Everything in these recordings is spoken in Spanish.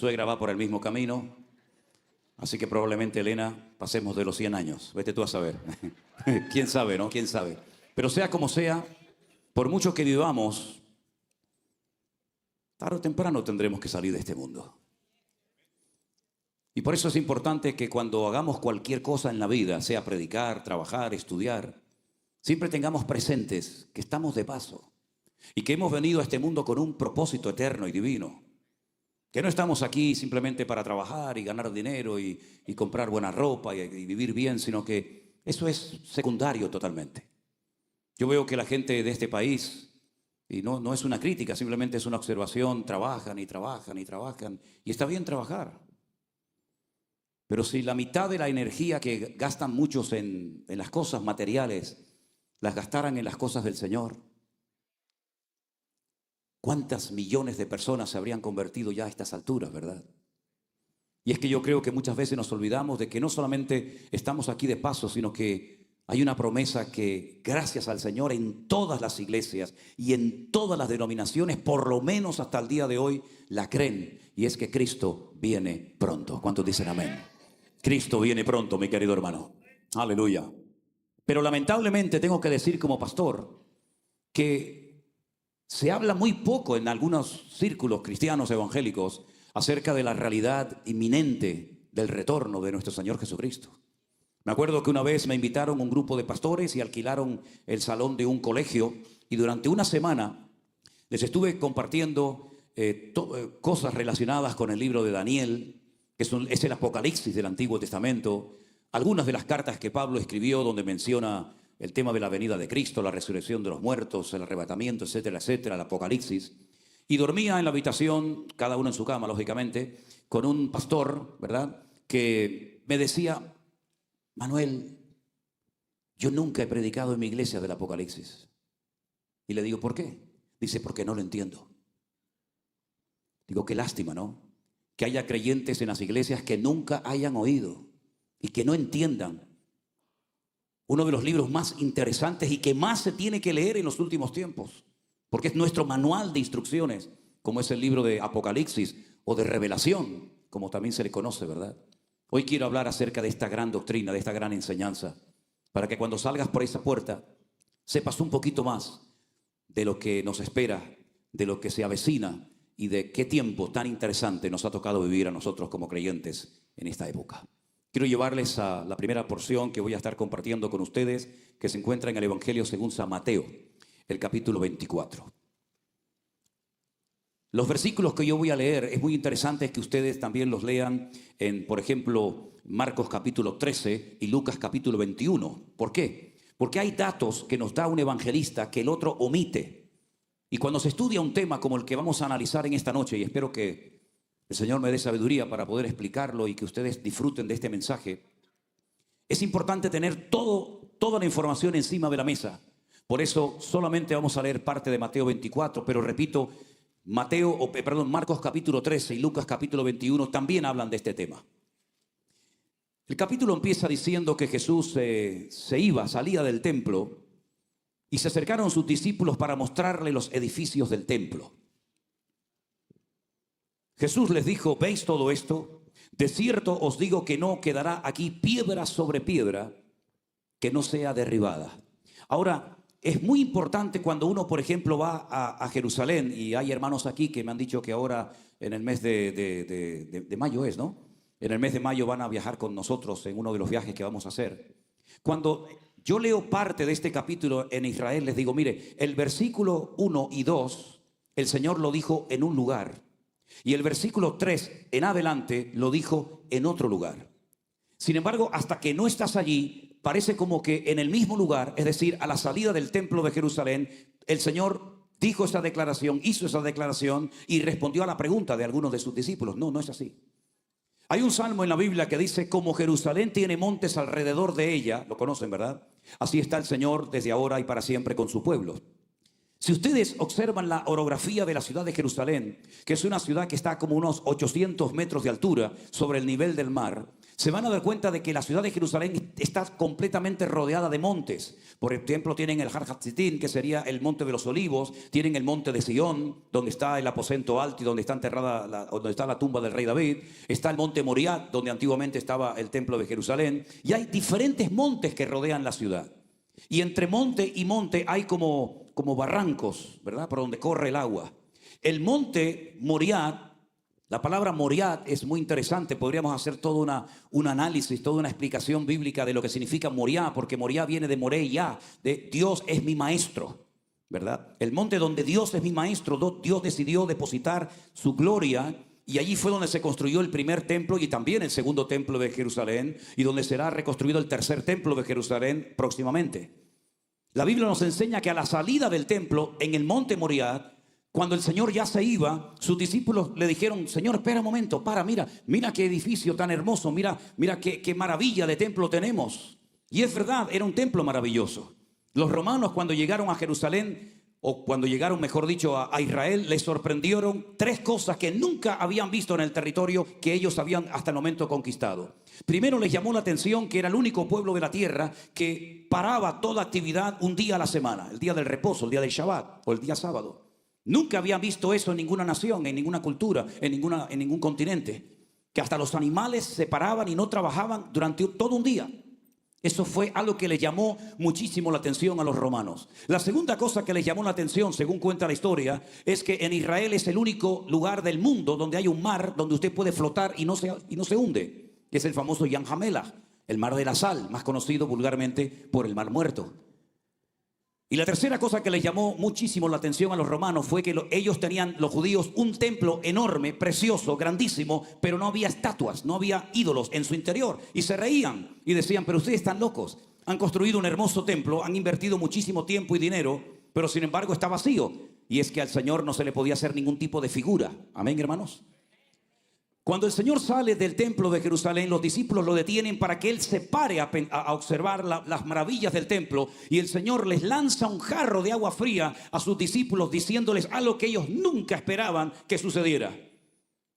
suegra va por el mismo camino. Así que probablemente, Elena, pasemos de los 100 años. Vete tú a saber. ¿Quién sabe, no? ¿Quién sabe? Pero sea como sea, por mucho que vivamos, tarde o temprano tendremos que salir de este mundo. Y por eso es importante que cuando hagamos cualquier cosa en la vida, sea predicar, trabajar, estudiar, siempre tengamos presentes que estamos de paso y que hemos venido a este mundo con un propósito eterno y divino. Que no estamos aquí simplemente para trabajar y ganar dinero y comprar buena ropa y vivir bien, sino que eso es secundario totalmente. Yo veo que la gente de este país, y no es una crítica, simplemente es una observación, trabajan y trabajan y trabajan, y está bien trabajar. Pero si la mitad de la energía que gastan muchos en las cosas materiales, las gastaran en las cosas del Señor, ¿cuántas millones de personas se habrían convertido ya a estas alturas, verdad? Y es que yo creo que muchas veces nos olvidamos de que no solamente estamos aquí de paso, sino que hay una promesa que, gracias al Señor, en todas las iglesias y en todas las denominaciones, por lo menos hasta el día de hoy, la creen. Y es que Cristo viene pronto. ¿Cuántos dicen amén? Cristo viene pronto, mi querido hermano. Aleluya. Pero lamentablemente tengo que decir como pastor que se habla muy poco en algunos círculos cristianos evangélicos acerca de la realidad inminente del retorno de nuestro Señor Jesucristo. Me acuerdo que una vez me invitaron un grupo de pastores y alquilaron el salón de un colegio y durante una semana les estuve compartiendo cosas relacionadas con el libro de Daniel, que es el Apocalipsis del Antiguo Testamento, algunas de las cartas que Pablo escribió donde menciona el tema de la venida de Cristo, la resurrección de los muertos, el arrebatamiento, etcétera, etcétera, el Apocalipsis. Y dormía en la habitación, cada uno en su cama, lógicamente, con un pastor, ¿verdad?, que me decía: Manuel, yo nunca he predicado en mi iglesia del Apocalipsis. Y le digo, ¿por qué? Dice, porque no lo entiendo. Digo, qué lástima, ¿no? Que haya creyentes en las iglesias que nunca hayan oído y que no entiendan uno de los libros más interesantes y que más se tiene que leer en los últimos tiempos, porque es nuestro manual de instrucciones, como es el libro de Apocalipsis o de Revelación, como también se le conoce, ¿verdad? Hoy quiero hablar acerca de esta gran doctrina, de esta gran enseñanza, para que cuando salgas por esa puerta sepas un poquito más de lo que nos espera, de lo que se avecina y de qué tiempo tan interesante nos ha tocado vivir a nosotros como creyentes en esta época. Quiero llevarles a la primera porción que voy a estar compartiendo con ustedes, que se encuentra en el Evangelio según San Mateo, el capítulo 24. Los versículos que yo voy a leer, es muy interesante que ustedes también los lean en, por ejemplo, Marcos capítulo 13 y Lucas capítulo 21. ¿Por qué? Porque hay datos que nos da un evangelista que el otro omite. Y cuando se estudia un tema como el que vamos a analizar en esta noche, y espero que el Señor me dé sabiduría para poder explicarlo y que ustedes disfruten de este mensaje, es importante tener toda la información encima de la mesa. Por eso solamente vamos a leer parte de Mateo 24, pero repito, Marcos capítulo 13 y Lucas capítulo 21 también hablan de este tema. El capítulo empieza diciendo que Jesús salía del templo y se acercaron sus discípulos para mostrarle los edificios del templo. Jesús les dijo: ¿veis todo esto? De cierto os digo que no quedará aquí piedra sobre piedra que no sea derribada. Ahora, es muy importante cuando uno, por ejemplo, va a Jerusalén, y hay hermanos aquí que me han dicho que ahora en el mes de mayo es, ¿no? En el mes de mayo van a viajar con nosotros en uno de los viajes que vamos a hacer. Cuando yo leo parte de este capítulo en Israel, les digo, mire, el versículo 1 y 2, el Señor lo dijo en un lugar. Y el versículo 3 en adelante lo dijo en otro lugar. Sin embargo, hasta que no estás allí, parece como que en el mismo lugar, es decir, a la salida del templo de Jerusalén, el Señor dijo esa declaración, hizo esa declaración y respondió a la pregunta de algunos de sus discípulos. No, no es así. Hay un salmo en la Biblia que dice: como Jerusalén tiene montes alrededor de ella, lo conocen, ¿verdad? Así está el Señor desde ahora y para siempre con su pueblo. Si ustedes observan la orografía de la ciudad de Jerusalén, que es una ciudad que está como unos 800 metros de altura sobre el nivel del mar, se van a dar cuenta de que la ciudad de Jerusalén está completamente rodeada de montes. Por ejemplo, tienen el Har Hatzitín, que sería el monte de los olivos. Tienen el monte de Sión, donde está el aposento alto y donde está enterrada, donde está la tumba del rey David. Está el monte Moriah, donde antiguamente estaba el templo de Jerusalén. Y hay diferentes montes que rodean la ciudad. Y entre monte y monte hay como barrancos, ¿verdad? Por donde corre el agua. El monte Moriah, la palabra Moriah es muy interesante. Podríamos hacer todo un análisis, toda una explicación bíblica de lo que significa Moriah, porque Moriah viene de Moreya, de Dios es mi maestro, ¿verdad? El monte donde Dios es mi maestro, Dios decidió depositar su gloria, y allí fue donde se construyó el primer templo y también el segundo templo de Jerusalén, y donde será reconstruido el tercer templo de Jerusalén próximamente. La Biblia nos enseña que a la salida del templo, en el monte Moriah, cuando el Señor ya se iba, sus discípulos le dijeron: Señor, espera un momento, mira qué edificio tan hermoso, mira qué maravilla de templo tenemos. Y es verdad, era un templo maravilloso. Los romanos, cuando llegaron a Jerusalén, o cuando llegaron, mejor dicho, a Israel, les sorprendieron tres cosas que nunca habían visto en el territorio que ellos habían hasta el momento conquistado. Primero, les llamó la atención que era el único pueblo de la tierra que paraba toda actividad un día a la semana, el día del reposo, el día del Shabbat o el día sábado. Nunca habían visto eso en ninguna nación, en ninguna cultura, en ningún continente. Que hasta los animales se paraban y no trabajaban durante todo un día. Eso fue algo que les llamó muchísimo la atención a los romanos. La segunda cosa que les llamó la atención, según cuenta la historia, es que en Israel es el único lugar del mundo donde hay un mar donde usted puede flotar y no se hunde. Que es el famoso Yam HaMelach, el mar de la sal, más conocido vulgarmente por el mar muerto. Y la tercera cosa que les llamó muchísimo la atención a los romanos fue que ellos tenían, los judíos, un templo enorme, precioso, grandísimo, pero no había estatuas, no había ídolos en su interior. Y se reían y decían: pero ustedes están locos, han construido un hermoso templo, han invertido muchísimo tiempo y dinero, pero sin embargo está vacío. Y es que al Señor no se le podía hacer ningún tipo de figura. Amén, hermanos. Cuando el Señor sale del templo de Jerusalén, los discípulos lo detienen para que Él se pare a observar las maravillas del templo. Y el Señor les lanza un jarro de agua fría a sus discípulos, diciéndoles algo que ellos nunca esperaban que sucediera.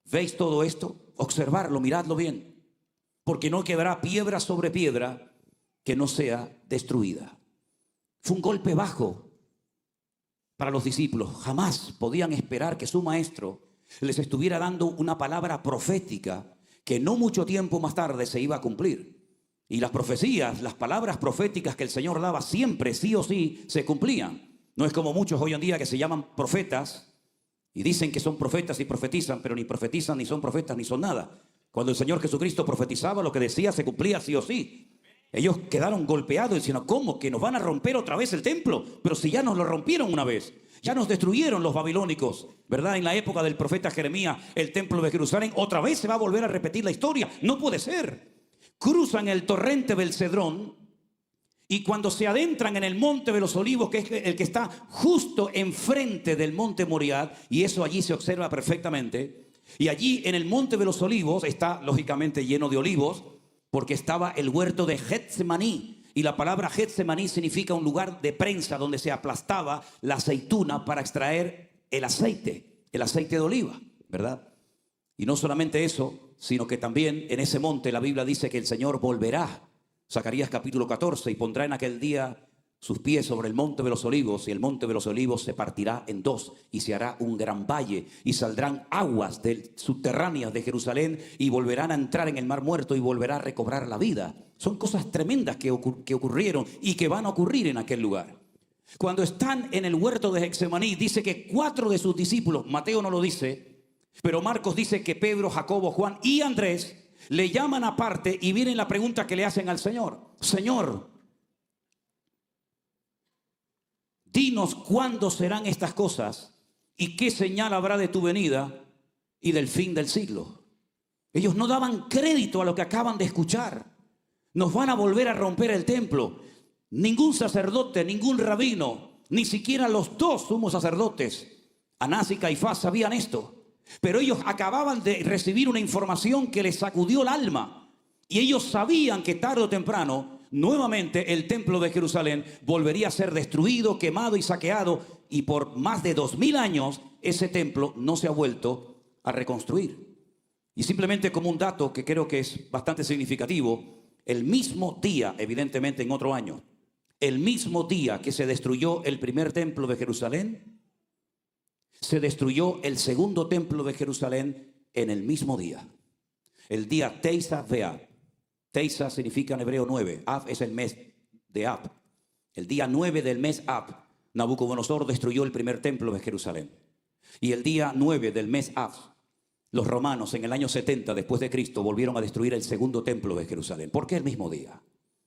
¿Veis todo esto? Observarlo, miradlo bien. Porque no quedará piedra sobre piedra que no sea destruida. Fue un golpe bajo para los discípulos. Jamás podían esperar que su maestro les estuviera dando una palabra profética que no mucho tiempo más tarde se iba a cumplir. Y las profecías, las palabras proféticas que el Señor daba siempre, sí o sí, se cumplían. No es como muchos hoy en día que se llaman profetas y dicen que son profetas y profetizan, pero ni profetizan, ni son profetas, ni son nada. Cuando el Señor Jesucristo profetizaba, lo que decía se cumplía sí o sí. Ellos quedaron golpeados diciendo: ¿cómo que nos van a romper otra vez el templo? Pero si ya nos lo rompieron una vez. Ya nos destruyeron los babilónicos, ¿verdad? En la época del profeta Jeremías, el templo de Jerusalén. Otra vez se va a volver a repetir la historia. No puede ser. Cruzan el torrente del Cedrón y cuando se adentran en el monte de los olivos, que es el que está justo enfrente del monte Moriah, y eso allí se observa perfectamente. Y allí en el monte de los olivos está lógicamente lleno de olivos, porque estaba el huerto de Getsemaní. Y la palabra Getsemaní significa un lugar de prensa donde se aplastaba la aceituna para extraer el aceite de oliva, ¿verdad? Y no solamente eso, sino que también en ese monte la Biblia dice que el Señor volverá. Zacarías capítulo 14, y pondrá en aquel día sus pies sobre el monte de los olivos, y el monte de los olivos se partirá en dos y se hará un gran valle, y saldrán aguas subterráneas de Jerusalén y volverán a entrar en el mar muerto y volverá a recobrar la vida. Son cosas tremendas que ocurrieron y que van a ocurrir en aquel lugar. Cuando están en el huerto de Getsemaní, dice que 4 de sus discípulos, Mateo no lo dice, pero Marcos dice que Pedro, Jacobo, Juan y Andrés le llaman aparte y viene la pregunta que le hacen al Señor: Señor, dinos cuándo serán estas cosas y qué señal habrá de tu venida y del fin del siglo. Ellos no daban crédito a lo que acaban de escuchar. Nos van a volver a romper el templo. Ningún sacerdote, ningún rabino, ni siquiera los 2 sumos sacerdotes, Anás y Caifás, sabían esto. Pero ellos acababan de recibir una información que les sacudió el alma. Y ellos sabían que tarde o temprano, nuevamente el templo de Jerusalén volvería a ser destruido, quemado y saqueado. Y por más de 2000 años ese templo no se ha vuelto a reconstruir. Y simplemente como un dato que creo que es bastante significativo, el mismo día, evidentemente en otro año, el mismo día que se destruyó el primer templo de Jerusalén, se destruyó el segundo templo de Jerusalén en el mismo día. El día Teisa Beab. Teisa significa en hebreo 9. Ab es el mes de Ab. El día 9 del mes Ab, Nabucodonosor destruyó el primer templo de Jerusalén. Y el día 9 del mes Ab, los romanos en el año 70 después de Cristo volvieron a destruir el segundo templo de Jerusalén. ¿Por qué el mismo día?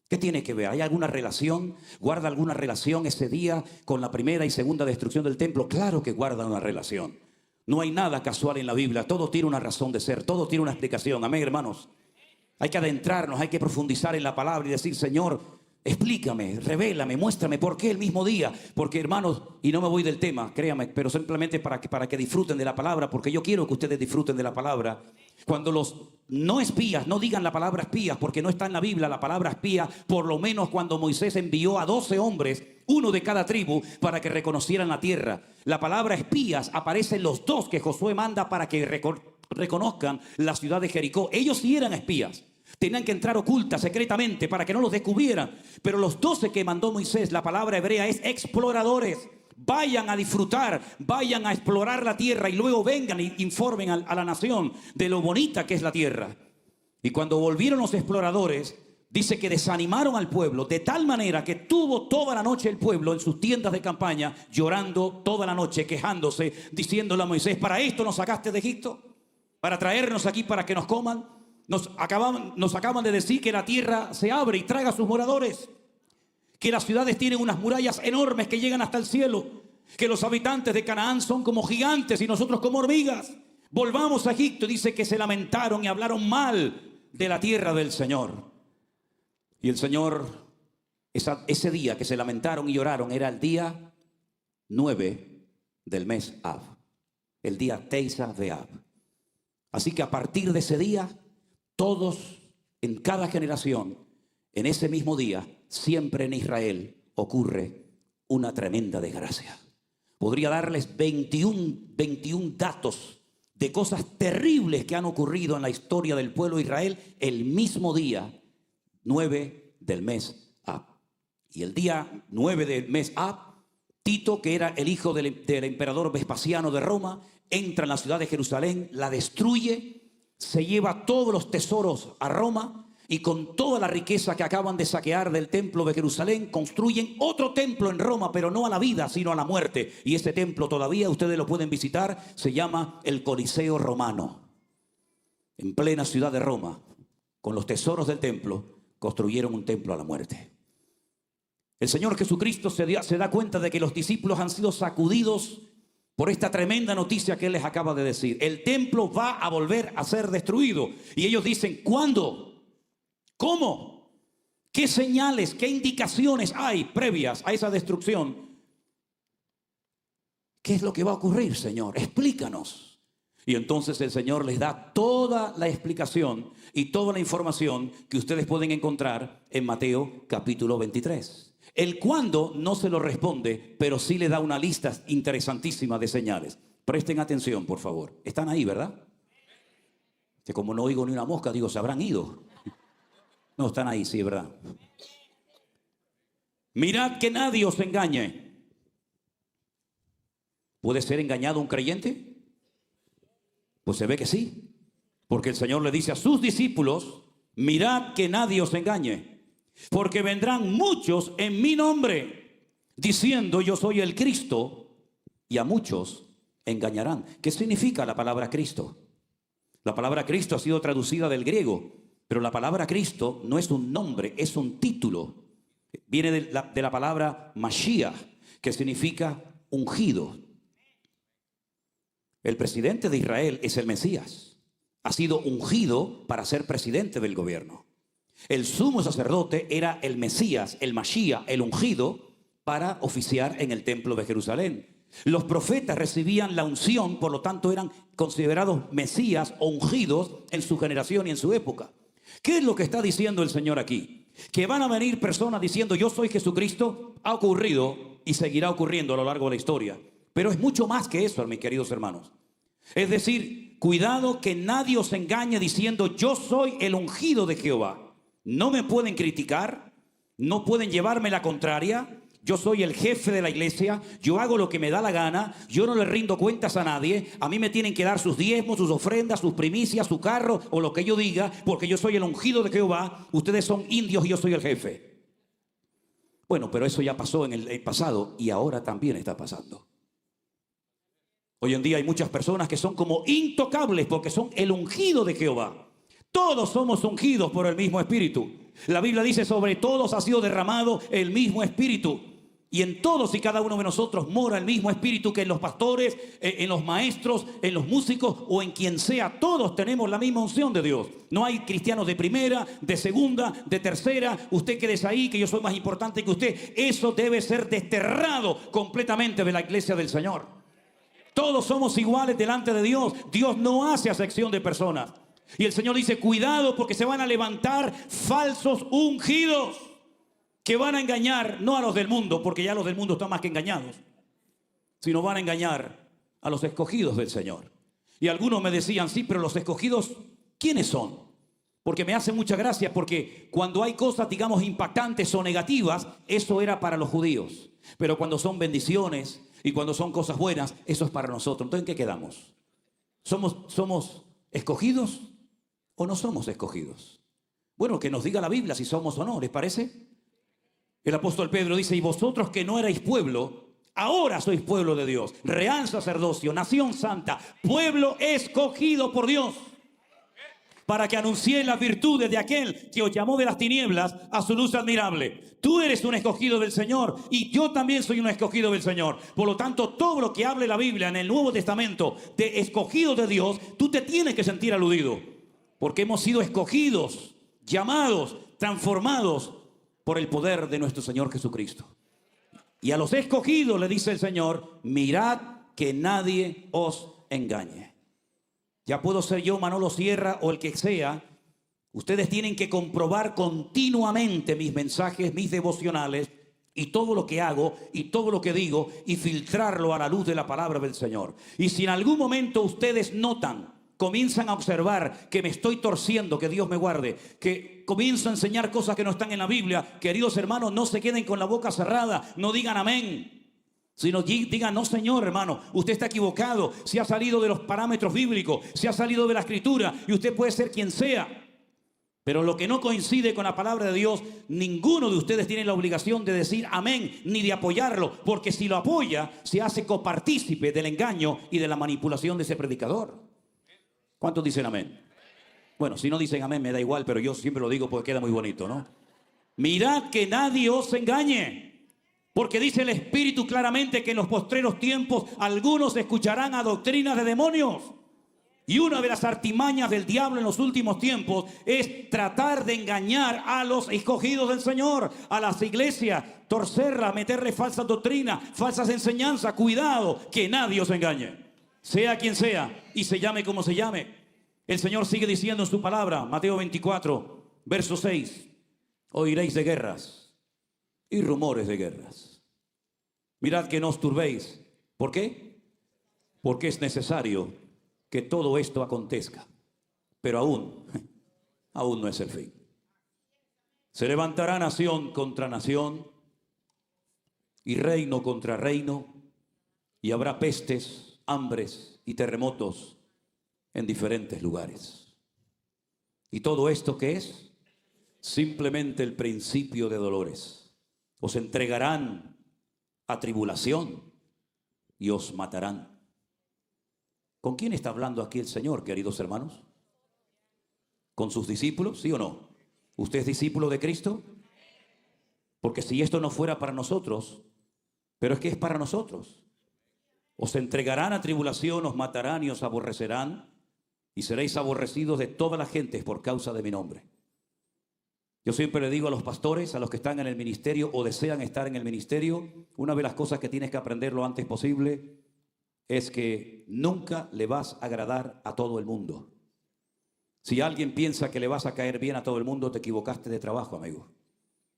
¿Qué tiene que ver? ¿Hay alguna relación? ¿Guarda alguna relación ese día con la primera y segunda destrucción del templo? Claro que guarda una relación. No hay nada casual en la Biblia. Todo tiene una razón de ser. Todo tiene una explicación. Amén, hermanos. Hay que adentrarnos, hay que profundizar en la palabra y decir, Señor, explícame, revélame, muéstrame por qué el mismo día. Porque, hermanos, y no me voy del tema, créame, pero simplemente para que disfruten de la palabra, porque yo quiero que ustedes disfruten de la palabra. Cuando los no espías no digan la palabra espías, porque no está en la Biblia la palabra espía, por lo menos cuando Moisés envió a 12 hombres, uno de cada tribu, para que reconocieran la tierra. La palabra espías aparece en los 2 que Josué manda para que reconozcan la ciudad de Jericó. Ellos sí eran espías. Tenían que entrar ocultas, secretamente, para que no los descubrieran. Pero los 12 que mandó Moisés, la palabra hebrea es exploradores. Vayan a disfrutar, vayan a explorar la tierra y luego vengan e informen a la nación de lo bonita que es la tierra. Y cuando volvieron los exploradores, dice que desanimaron al pueblo de tal manera que tuvo toda la noche el pueblo en sus tiendas de campaña, llorando toda la noche, quejándose, diciéndole a Moisés, ¿para esto nos sacaste de Egipto? ¿Para traernos aquí para que nos coman? Nos acaban de decir que la tierra se abre y traga a sus moradores, que las ciudades tienen unas murallas enormes que llegan hasta el cielo, que los habitantes de Canaán son como gigantes y nosotros como hormigas. Volvamos a Egipto. Dice que se lamentaron y hablaron mal de la tierra del Señor. Y el Señor, ese día que se lamentaron y lloraron, era el día 9 del mes Ab, el día Teisa de Ab. Así que a partir de ese día, todos, en cada generación, en ese mismo día, siempre en Israel ocurre una tremenda desgracia. Podría darles 21 datos de cosas terribles que han ocurrido en la historia del pueblo de Israel el mismo día 9 del mes Ab. Y el día 9 del mes Ab, Tito, que era el hijo del emperador Vespasiano de Roma, entra en la ciudad de Jerusalén, la destruye, se lleva todos los tesoros a Roma y con toda la riqueza que acaban de saquear del templo de Jerusalén, construyen otro templo en Roma, pero no a la vida, sino a la muerte. Y ese templo todavía ustedes lo pueden visitar, se llama el Coliseo Romano. En plena ciudad de Roma, con los tesoros del templo, construyeron un templo a la muerte. El Señor Jesucristo se da cuenta de que los discípulos han sido sacudidos por esta tremenda noticia que Él les acaba de decir. El templo va a volver a ser destruido. Y ellos dicen, ¿cuándo? ¿Cómo? ¿Qué señales, qué indicaciones hay previas a esa destrucción? ¿Qué es lo que va a ocurrir, Señor? Explícanos. Y entonces el Señor les da toda la explicación y toda la información que ustedes pueden encontrar en Mateo capítulo 23. El cuándo no se lo responde, pero sí le da una lista interesantísima de señales. Presten atención, por favor. Están ahí, ¿verdad? Que como no oigo ni una mosca, digo, ¿se habrán ido? No, están ahí, sí, ¿verdad? Mirad que nadie os engañe. ¿Puede ser engañado un creyente? Pues se ve que sí. Porque el Señor le dice a sus discípulos, mirad que nadie os engañe. Porque vendrán muchos en mi nombre, diciendo yo soy el Cristo, y a muchos engañarán. ¿Qué significa la palabra Cristo? La palabra Cristo ha sido traducida del griego, pero la palabra Cristo no es un nombre, es un título. Viene de la palabra Mashiach, que significa ungido. El presidente de Israel es el Mesías. Ha sido ungido para ser presidente del gobierno. El sumo sacerdote era el Mesías, el Mashiach, el ungido, para oficiar en el templo de Jerusalén. Los profetas recibían la unción, por lo tanto eran considerados Mesías o ungidos en su generación y en su época. ¿Qué es lo que está diciendo el Señor aquí? Que van a venir personas diciendo yo soy Jesucristo. Ha ocurrido y seguirá ocurriendo a lo largo de la historia. Pero es mucho más que eso, mis queridos hermanos. Es decir, cuidado que nadie os engañe diciendo yo soy el ungido de Jehová. No me pueden criticar, no pueden llevarme la contraria. Yo soy el jefe de la iglesia, yo hago lo que me da la gana, yo no le rindo cuentas a nadie. A mí me tienen que dar sus diezmos, sus ofrendas, sus primicias, su carro o lo que yo diga, porque yo soy el ungido de Jehová. Ustedes son indios y yo soy el jefe. Bueno, pero eso ya pasó en el pasado y ahora también está pasando. Hoy en día hay muchas personas que son como intocables porque son el ungido de Jehová. Todos somos ungidos por el mismo Espíritu. La Biblia dice sobre todos ha sido derramado el mismo Espíritu. Y en todos y cada uno de nosotros mora el mismo Espíritu que en los pastores, en los maestros, en los músicos o en quien sea. Todos tenemos la misma unción de Dios. No hay cristianos de primera, de segunda, de tercera. Usted quédese ahí que yo soy más importante que usted. Eso debe ser desterrado completamente de la iglesia del Señor. Todos somos iguales delante de Dios. Dios no hace acepción de personas. Y el Señor dice, cuidado porque se van a levantar falsos ungidos que van a engañar no a los del mundo, porque ya los del mundo están más que engañados, sino van a engañar a los escogidos del Señor. Y algunos me decían, sí, pero los escogidos, ¿quiénes son? Porque me hace mucha gracia, porque cuando hay cosas, digamos, impactantes o negativas, eso era para los judíos. Pero cuando son bendiciones y cuando son cosas buenas, eso es para nosotros. Entonces, ¿en qué quedamos? ¿Somos escogidos o no somos escogidos? Bueno, que nos diga la Biblia si somos o no, ¿les parece? El apóstol Pedro dice, y vosotros que no erais pueblo, ahora sois pueblo de Dios, real sacerdocio, nación santa, pueblo escogido por Dios, para que anunciéis las virtudes de aquel que os llamó de las tinieblas a su luz admirable. Tú eres un escogido del Señor y yo también soy un escogido del Señor. Por lo tanto, todo lo que hable la Biblia en el Nuevo Testamento de escogido de Dios, tú te tienes que sentir aludido, porque hemos sido escogidos, llamados, transformados por el poder de nuestro Señor Jesucristo. Y a los escogidos le dice el Señor, mirad que nadie os engañe. Ya puedo ser yo, Manolo Sierra, o el que sea. Ustedes tienen que comprobar continuamente mis mensajes, mis devocionales, y todo lo que hago, y todo lo que digo, y filtrarlo a la luz de la palabra del Señor. Y si en algún momento ustedes notan, comienzan a observar que me estoy torciendo, que Dios me guarde, que comienzo a enseñar cosas que no están en la Biblia, queridos hermanos, no se queden con la boca cerrada, no digan amén, sino digan, no Señor, hermano, usted está equivocado, se ha salido de los parámetros bíblicos, se ha salido de la Escritura, y usted puede ser quien sea. Pero lo que no coincide con la palabra de Dios, ninguno de ustedes tiene la obligación de decir amén, ni de apoyarlo, porque si lo apoya, se hace copartícipe del engaño y de la manipulación de ese predicador. ¿Cuántos dicen amén? Bueno, si no dicen amén me da igual, pero yo siempre lo digo porque queda muy bonito, ¿no? Mirad que nadie os engañe, porque dice el Espíritu claramente que en los postreros tiempos algunos escucharán a doctrinas de demonios. Y una de las artimañas del diablo en los últimos tiempos es tratar de engañar a los escogidos del Señor, a las iglesias, torcerlas, meterle falsas doctrinas, falsas enseñanzas. Cuidado, que nadie os engañe. Sea quien sea y se llame como se llame. El Señor sigue diciendo en su palabra, Mateo 24, verso 6, oiréis de guerras y rumores de guerras. Mirad que no os turbéis. ¿Por qué? Porque es necesario que todo esto acontezca. Pero aún no es el fin. Se levantará nación contra nación y reino contra reino, y habrá pestes, hambres y terremotos en diferentes lugares. ¿Y todo esto qué es? Simplemente el principio de dolores. Os entregarán a tribulación y os matarán. ¿Con quién está hablando aquí el Señor, queridos hermanos? ¿Con sus discípulos, sí o no? ¿Usted es discípulo de Cristo? Porque si esto no fuera para nosotros, pero es que es para nosotros. Os entregarán a tribulación, os matarán y os aborrecerán, y seréis aborrecidos de todas las gentes por causa de mi nombre. Yo siempre le digo a los pastores, a los que están en el ministerio o desean estar en el ministerio, una de las cosas que tienes que aprender lo antes posible es que nunca le vas a agradar a todo el mundo. Si alguien piensa que le vas a caer bien a todo el mundo, te equivocaste de trabajo, amigo.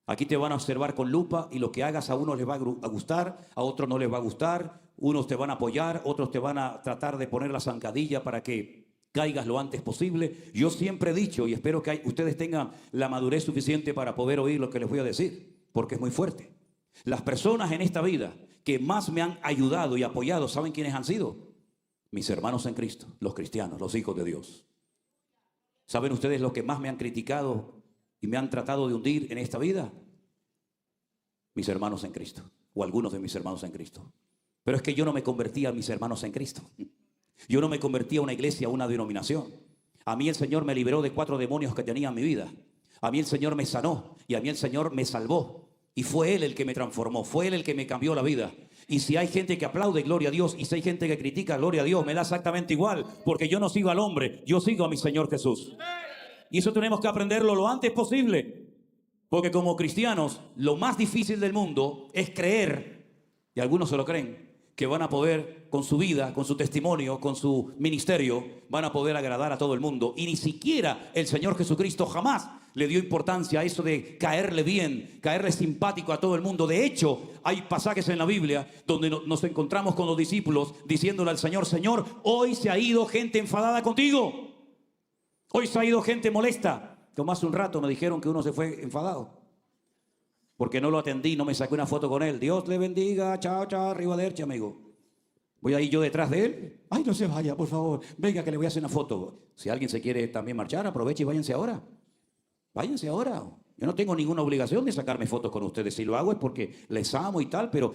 Aquí te van a observar con lupa y lo que hagas a unos les va a gustar, a otros no les va a gustar. Unos te van a apoyar, otros te van a tratar de poner la zancadilla para que caigas lo antes posible. Yo siempre he dicho, y espero que ustedes tengan la madurez suficiente para poder oír lo que les voy a decir, porque es muy fuerte. Las personas en esta vida que más me han ayudado y apoyado, ¿saben quiénes han sido? Mis hermanos en Cristo, los cristianos, los hijos de Dios. ¿Saben ustedes lo que más me han criticado y me han tratado de hundir en esta vida? Mis hermanos en Cristo, o algunos de mis hermanos en Cristo. Pero es que yo no me convertí a mis hermanos en Cristo. Yo no me convertí a una iglesia, a una denominación. A mí el Señor me liberó de 4 demonios que tenía en mi vida. A mí el Señor me sanó y a mí el Señor me salvó. Y fue Él el que me transformó, fue Él el que me cambió la vida. Y si hay gente que aplaude, gloria a Dios. Y si hay gente que critica, gloria a Dios. Me da exactamente igual, porque yo no sigo al hombre, yo sigo a mi Señor Jesús. Y eso tenemos que aprenderlo lo antes posible. Porque como cristianos, lo más difícil del mundo es creer, y algunos se lo creen, que van a poder, con su vida, con su testimonio, con su ministerio, van a poder agradar a todo el mundo. Y ni siquiera el Señor Jesucristo jamás le dio importancia a eso de caerle bien, caerle simpático a todo el mundo. De hecho, hay pasajes en la Biblia donde nos encontramos con los discípulos diciéndole al Señor: Señor, hoy se ha ido gente enfadada contigo. Hoy se ha ido gente molesta. Como hace un rato me dijeron que uno se fue enfadado porque no lo atendí, no me saqué una foto con él. Dios le bendiga, chao, chao, arriba derecha, amigo. Voy ahí yo detrás de él. Ay, no se vaya, por favor. Venga, que le voy a hacer una foto. Si alguien se quiere también marchar, aproveche y váyanse ahora. Váyanse ahora. Yo no tengo ninguna obligación de sacarme fotos con ustedes. Si lo hago es porque les amo y tal, pero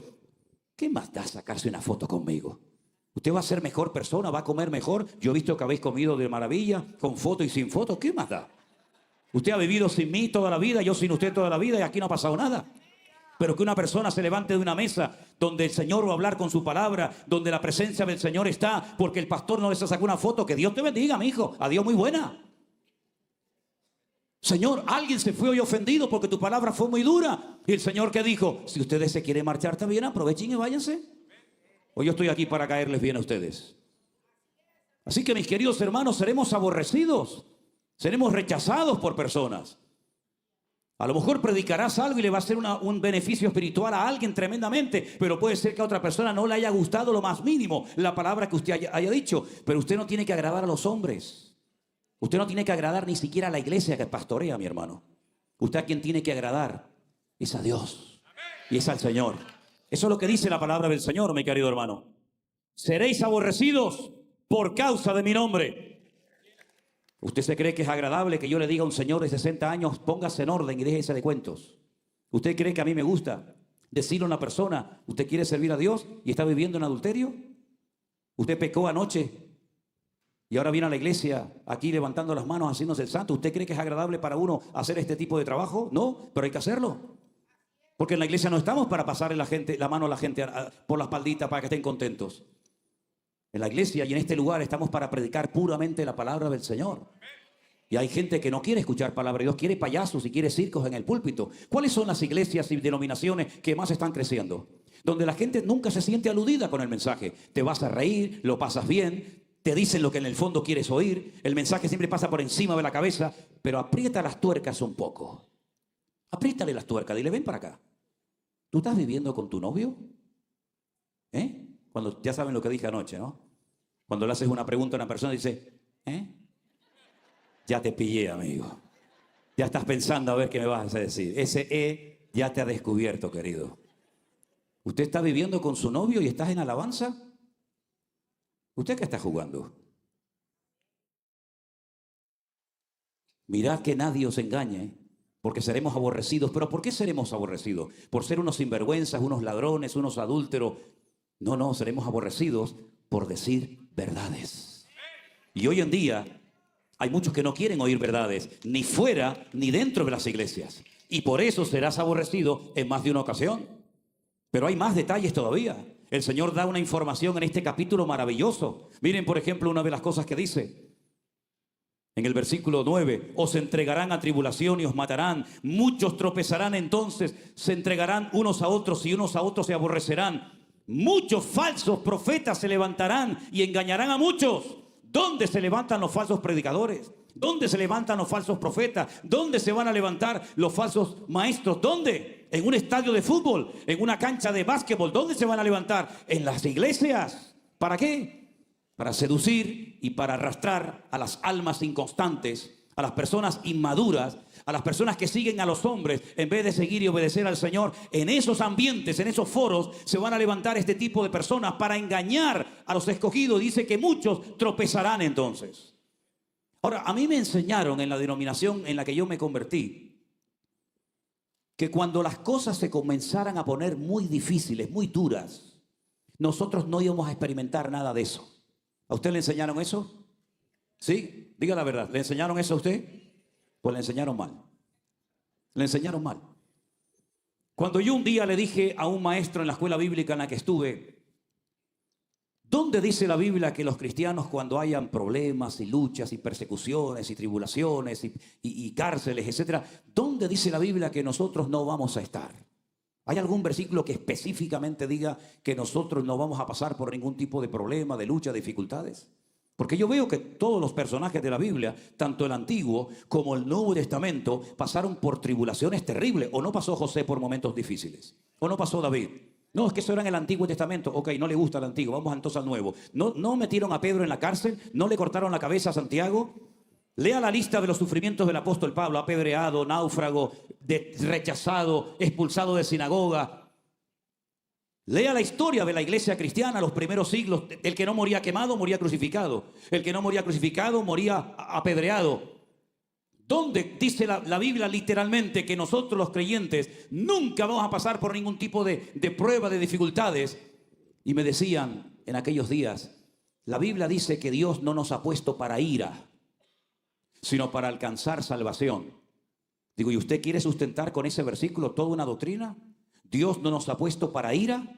¿qué más da sacarse una foto conmigo? Usted va a ser mejor persona, va a comer mejor. Yo he visto que habéis comido de maravilla, con foto y sin foto. ¿Qué más da? Usted ha vivido sin mí toda la vida, yo sin usted toda la vida y aquí no ha pasado nada. Pero que una persona se levante de una mesa donde el Señor va a hablar con su palabra, donde la presencia del Señor está, porque el pastor no les sacó una foto. Que Dios te bendiga, mi hijo. Adiós, muy buena. Señor, alguien se fue hoy ofendido porque tu palabra fue muy dura. Y el Señor, ¿qué dijo? Si ustedes se quieren marchar también, aprovechen y váyanse. Hoy yo estoy aquí para caerles bien a ustedes. Así que, mis queridos hermanos, seremos aborrecidos. Seremos rechazados por personas. A lo mejor predicarás algo y le va a hacer un beneficio espiritual a alguien tremendamente, pero puede ser que a otra persona no le haya gustado lo más mínimo la palabra que usted haya dicho. Pero usted no tiene que agradar a los hombres. Usted no tiene que agradar ni siquiera a la iglesia que pastorea, mi hermano. Usted a quien tiene que agradar es a Dios y es al Señor. Eso es lo que dice la palabra del Señor, mi querido hermano. Seréis aborrecidos por causa de mi nombre. ¿Usted se cree que es agradable que yo le diga a un señor de 60 años, póngase en orden y déjese de cuentos? ¿Usted cree que a mí me gusta decirle a una persona, usted quiere servir a Dios y está viviendo en adulterio? ¿Usted pecó anoche y ahora viene a la iglesia aquí levantando las manos, haciéndose el santo? ¿Usted cree que es agradable para uno hacer este tipo de trabajo? No, pero hay que hacerlo. Porque en la iglesia no estamos para pasarle la mano a la gente por la espaldita para que estén contentos. En la iglesia y en este lugar estamos para predicar puramente la palabra del Señor. Y hay gente que no quiere escuchar palabra de Dios, quiere payasos y quiere circos en el púlpito. ¿Cuáles son las iglesias y denominaciones que más están creciendo? Donde la gente nunca se siente aludida con el mensaje. Te vas a reír, lo pasas bien, te dicen lo que en el fondo quieres oír. El mensaje siempre pasa por encima de la cabeza, pero aprieta las tuercas un poco. Apriétale las tuercas, dile, ven para acá. ¿Tú estás viviendo con tu novio? Cuando ya saben lo que dije anoche, ¿no? Cuando le haces una pregunta a una persona y dice, ya te pillé, amigo. Ya estás pensando a ver qué me vas a decir. Ese ya te ha descubierto, querido. ¿Usted está viviendo con su novio y estás en alabanza? ¿Usted qué está jugando? Mirad que nadie os engañe, porque seremos aborrecidos. ¿Pero por qué seremos aborrecidos? ¿Por ser unos sinvergüenzas, unos ladrones, unos adúlteros? No, seremos aborrecidos por decir verdades. Y hoy en día hay muchos que no quieren oír verdades, ni fuera ni dentro de las iglesias. Y por eso serás aborrecido en más de una ocasión. Pero hay más detalles todavía. El Señor da una información en este capítulo maravilloso. Miren, por ejemplo, una de las cosas que dice. En el versículo 9, os entregarán a tribulación y os matarán. Muchos tropezarán entonces, se entregarán unos a otros y unos a otros se aborrecerán. Muchos falsos profetas se levantarán y engañarán a muchos. ¿Dónde se levantan los falsos predicadores? ¿Dónde se levantan los falsos profetas? ¿Dónde se van a levantar los falsos maestros? ¿Dónde? ¿En un estadio de fútbol? ¿En una cancha de básquetbol? ¿Dónde se van a levantar? En las iglesias. ¿Para qué? Para seducir y para arrastrar a las almas inconstantes, a las personas inmaduras, a las personas que siguen a los hombres en vez de seguir y obedecer al Señor. En esos ambientes, en esos foros, se van a levantar este tipo de personas para engañar a los escogidos. Dice que muchos tropezarán entonces. Ahora, a mí me enseñaron en la denominación en la que yo me convertí que cuando las cosas se comenzaran a poner muy difíciles, muy duras, nosotros no íbamos a experimentar nada de eso. ¿A usted le enseñaron eso? ¿Sí? Diga la verdad. ¿Le enseñaron eso a usted? Pues le enseñaron mal. Le enseñaron mal. Cuando yo un día le dije a un maestro en la escuela bíblica en la que estuve, ¿dónde dice la Biblia que los cristianos cuando hayan problemas y luchas y persecuciones y tribulaciones y cárceles, etcétera, ¿dónde dice la Biblia que nosotros no vamos a estar? ¿Hay algún versículo que específicamente diga que nosotros no vamos a pasar por ningún tipo de problema, de lucha, de dificultades? Porque yo veo que todos los personajes de la Biblia, tanto el Antiguo como el Nuevo Testamento, pasaron por tribulaciones terribles. ¿O no pasó José por momentos difíciles? ¿O no pasó David? No, es que eso era en el Antiguo Testamento. Ok, no le gusta el Antiguo, vamos entonces al Nuevo. ¿No metieron a Pedro en la cárcel? ¿No le cortaron la cabeza a Santiago? Lea la lista de los sufrimientos del apóstol Pablo: apedreado, náufrago, rechazado, expulsado de sinagoga. Lea la historia de la iglesia cristiana, los primeros siglos. El que no moría quemado, moría crucificado. El que no moría crucificado, moría apedreado. ¿Dónde dice la Biblia literalmente que nosotros los creyentes nunca vamos a pasar por ningún tipo de prueba, de dificultades? Y me decían en aquellos días, la Biblia dice que Dios no nos ha puesto para ira, sino para alcanzar salvación. Digo, ¿y usted quiere sustentar con ese versículo toda una doctrina? Dios no nos ha puesto para ira.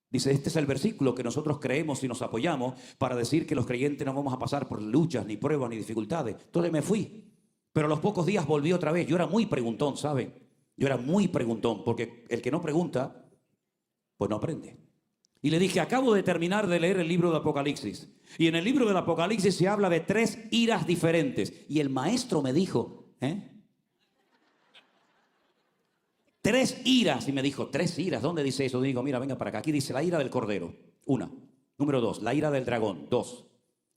Dice, este es el versículo que nosotros creemos y nos apoyamos para decir que los creyentes no vamos a pasar por luchas, ni pruebas, ni dificultades. Entonces me fui. Pero a los pocos días volví otra vez. Yo era muy preguntón, ¿saben? Yo era muy preguntón, porque el que no pregunta, pues no aprende. Y le dije, acabo de terminar de leer el libro de Apocalipsis. Y en el libro del Apocalipsis se habla de 3 iras diferentes. Y el maestro me dijo, 3 iras. Y me dijo, 3 iras. ¿Dónde dice eso? Digo, mira, venga para acá. Aquí dice la ira del cordero. 1. Número 2, la ira del dragón. 2.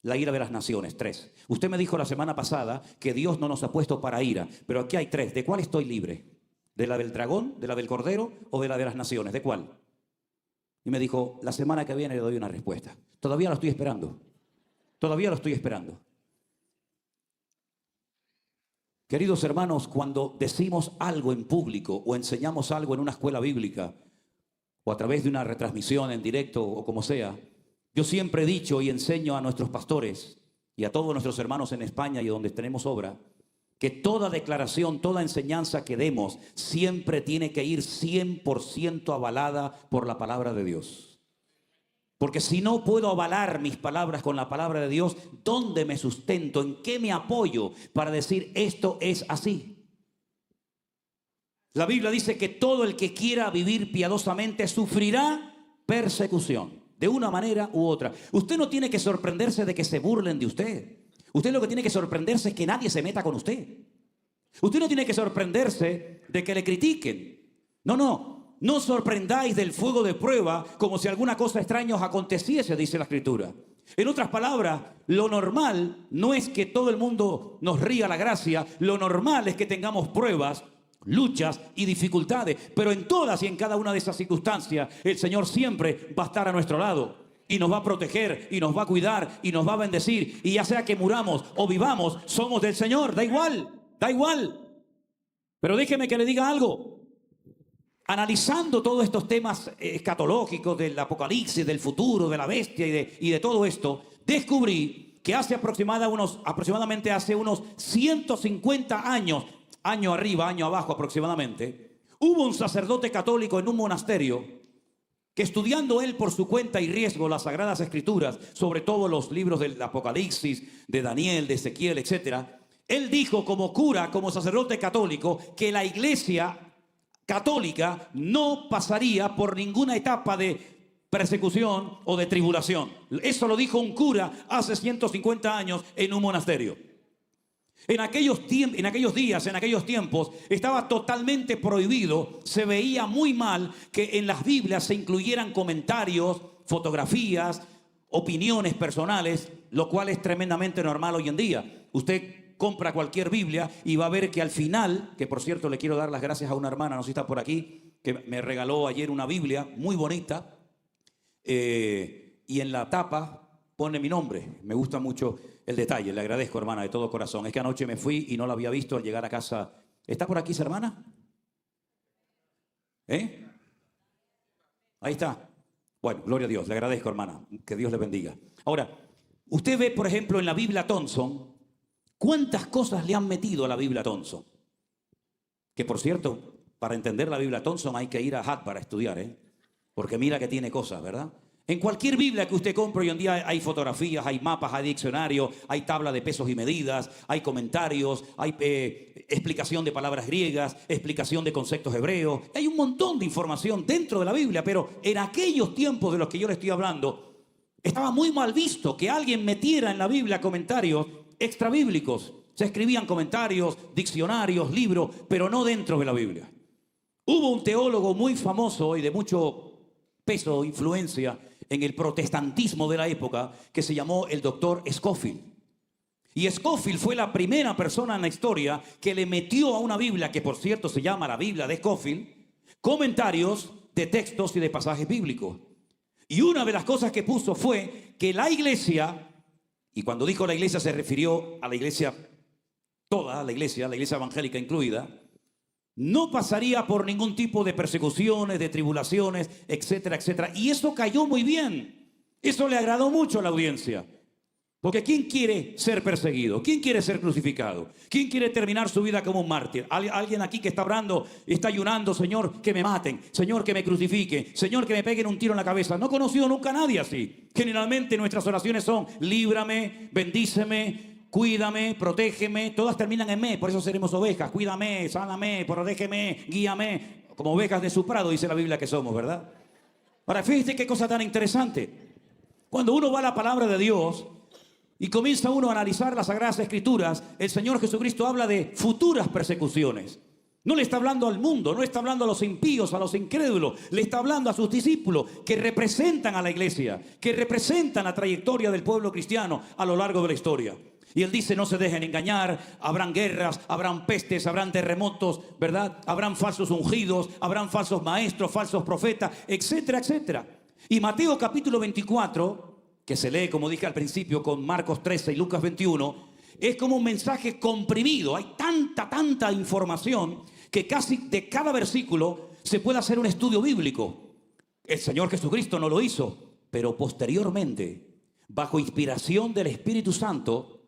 La ira de las naciones. 3. Usted me dijo la semana pasada que Dios no nos ha puesto para ira. Pero aquí hay 3. ¿De cuál estoy libre? ¿De la del dragón? ¿De la del cordero? ¿O de la de las naciones? ¿De cuál? Y me dijo, la semana que viene le doy una respuesta. Todavía lo estoy esperando. Todavía lo estoy esperando. Queridos hermanos, cuando decimos algo en público o enseñamos algo en una escuela bíblica o a través de una retransmisión en directo o como sea, yo siempre he dicho y enseño a nuestros pastores y a todos nuestros hermanos en España y donde tenemos obra, que toda declaración, toda enseñanza que demos siempre tiene que ir 100% avalada por la palabra de Dios. Porque si no puedo avalar mis palabras con la palabra de Dios, ¿dónde me sustento? ¿En qué me apoyo para decir esto es así? La Biblia dice que todo el que quiera vivir piadosamente sufrirá persecución, de una manera u otra. Usted no tiene que sorprenderse de que se burlen de usted. Usted lo que tiene que sorprenderse es que nadie se meta con usted. Usted no tiene que sorprenderse de que le critiquen. No sorprendáis del fuego de prueba como si alguna cosa extraña os aconteciese, dice la Escritura. En otras palabras, lo normal no es que todo el mundo nos ría la gracia. Lo normal es que tengamos pruebas, luchas y dificultades. Pero en todas y en cada una de esas circunstancias, el Señor siempre va a estar a nuestro lado. Y nos va a proteger, y nos va a cuidar, y nos va a bendecir. Y ya sea que muramos o vivamos, somos del Señor. Da igual, da igual. Pero déjeme que le diga algo. Analizando todos estos temas escatológicos del apocalipsis, del futuro, de la bestia y de todo esto, descubrí que hace aproximadamente hace unos 150 años, año arriba, año abajo aproximadamente, hubo un sacerdote católico en un monasterio que, estudiando él por su cuenta y riesgo las Sagradas Escrituras, sobre todo los libros del Apocalipsis, de Daniel, de Ezequiel, etc., él dijo como cura, como sacerdote católico, que la iglesia católica no pasaría por ninguna etapa de persecución o de tribulación. Eso lo dijo un cura hace 150 años en un monasterio. En aquellos días, en aquellos tiempos, estaba totalmente prohibido, se veía muy mal que en las Biblias se incluyeran comentarios, fotografías, opiniones personales, lo cual es tremendamente normal hoy en día. Usted compra cualquier Biblia y va a ver que al final, que por cierto le quiero dar las gracias a una hermana, no sé si está por aquí, que me regaló ayer una Biblia muy bonita, y en la tapa pone mi nombre. Me gusta mucho el detalle, le agradezco, hermana, de todo corazón. Es que anoche me fui y no la había visto al llegar a casa. ¿Está por aquí esa hermana? ¿Eh? Ahí está. Bueno, gloria a Dios, le agradezco, hermana. Que Dios le bendiga. Ahora, usted ve, por ejemplo, en la Biblia Thompson, ¿cuántas cosas le han metido a la Biblia Thompson? Que, por cierto, para entender la Biblia Thompson hay que ir a Hatt para estudiar, ¿eh? Porque mira que tiene cosas, ¿verdad? En cualquier Biblia que usted compre hoy en día hay fotografías, hay mapas, hay diccionarios, hay tabla de pesos y medidas, hay comentarios, hay explicación de palabras griegas, explicación de conceptos hebreos. Hay un montón de información dentro de la Biblia, pero en aquellos tiempos de los que yo le estoy hablando, estaba muy mal visto que alguien metiera en la Biblia comentarios extrabíblicos. Se escribían comentarios, diccionarios, libros, pero no dentro de la Biblia. Hubo un teólogo muy famoso y de mucho peso, influencia en el protestantismo de la época, que se llamó el doctor Scofield. Y Scofield fue la primera persona en la historia que le metió a una Biblia, que por cierto se llama la Biblia de Scofield, comentarios de textos y de pasajes bíblicos. Y una de las cosas que puso fue que la iglesia, y cuando dijo la iglesia se refirió a la iglesia, toda la iglesia evangélica incluida, no pasaría por ningún tipo de persecuciones, de tribulaciones, etcétera, etcétera. Y eso cayó muy bien. Eso le agradó mucho a la audiencia. Porque ¿quién quiere ser perseguido? ¿Quién quiere ser crucificado? ¿Quién quiere terminar su vida como un mártir? Alguien aquí que está orando, está ayunando, Señor, que me maten, Señor, que me crucifiquen, Señor, que me peguen un tiro en la cabeza. No he conocido nunca a nadie así. Generalmente nuestras oraciones son: líbrame, bendíceme, cuídame, protégeme. Todas terminan en me, por eso seremos ovejas. Cuídame, sáname, protégeme, guíame. Como ovejas de su prado, dice la Biblia que somos, ¿verdad? Ahora, fíjate qué cosa tan interesante. Cuando uno va a la palabra de Dios y comienza uno a analizar las Sagradas Escrituras, el Señor Jesucristo habla de futuras persecuciones. No le está hablando al mundo, no está hablando a los impíos, a los incrédulos. Le está hablando a sus discípulos que representan a la iglesia, que representan la trayectoria del pueblo cristiano a lo largo de la historia. Y él dice: no se dejen engañar, habrán guerras, habrán pestes, habrán terremotos, ¿verdad? Habrán falsos ungidos, habrán falsos maestros, falsos profetas, etcétera, etcétera. Y Mateo capítulo 24, que se lee, como dije al principio, con Marcos 13 y Lucas 21, es como un mensaje comprimido. Hay tanta información que casi de cada versículo se puede hacer un estudio bíblico. El Señor Jesucristo no lo hizo, pero posteriormente, bajo inspiración del Espíritu Santo,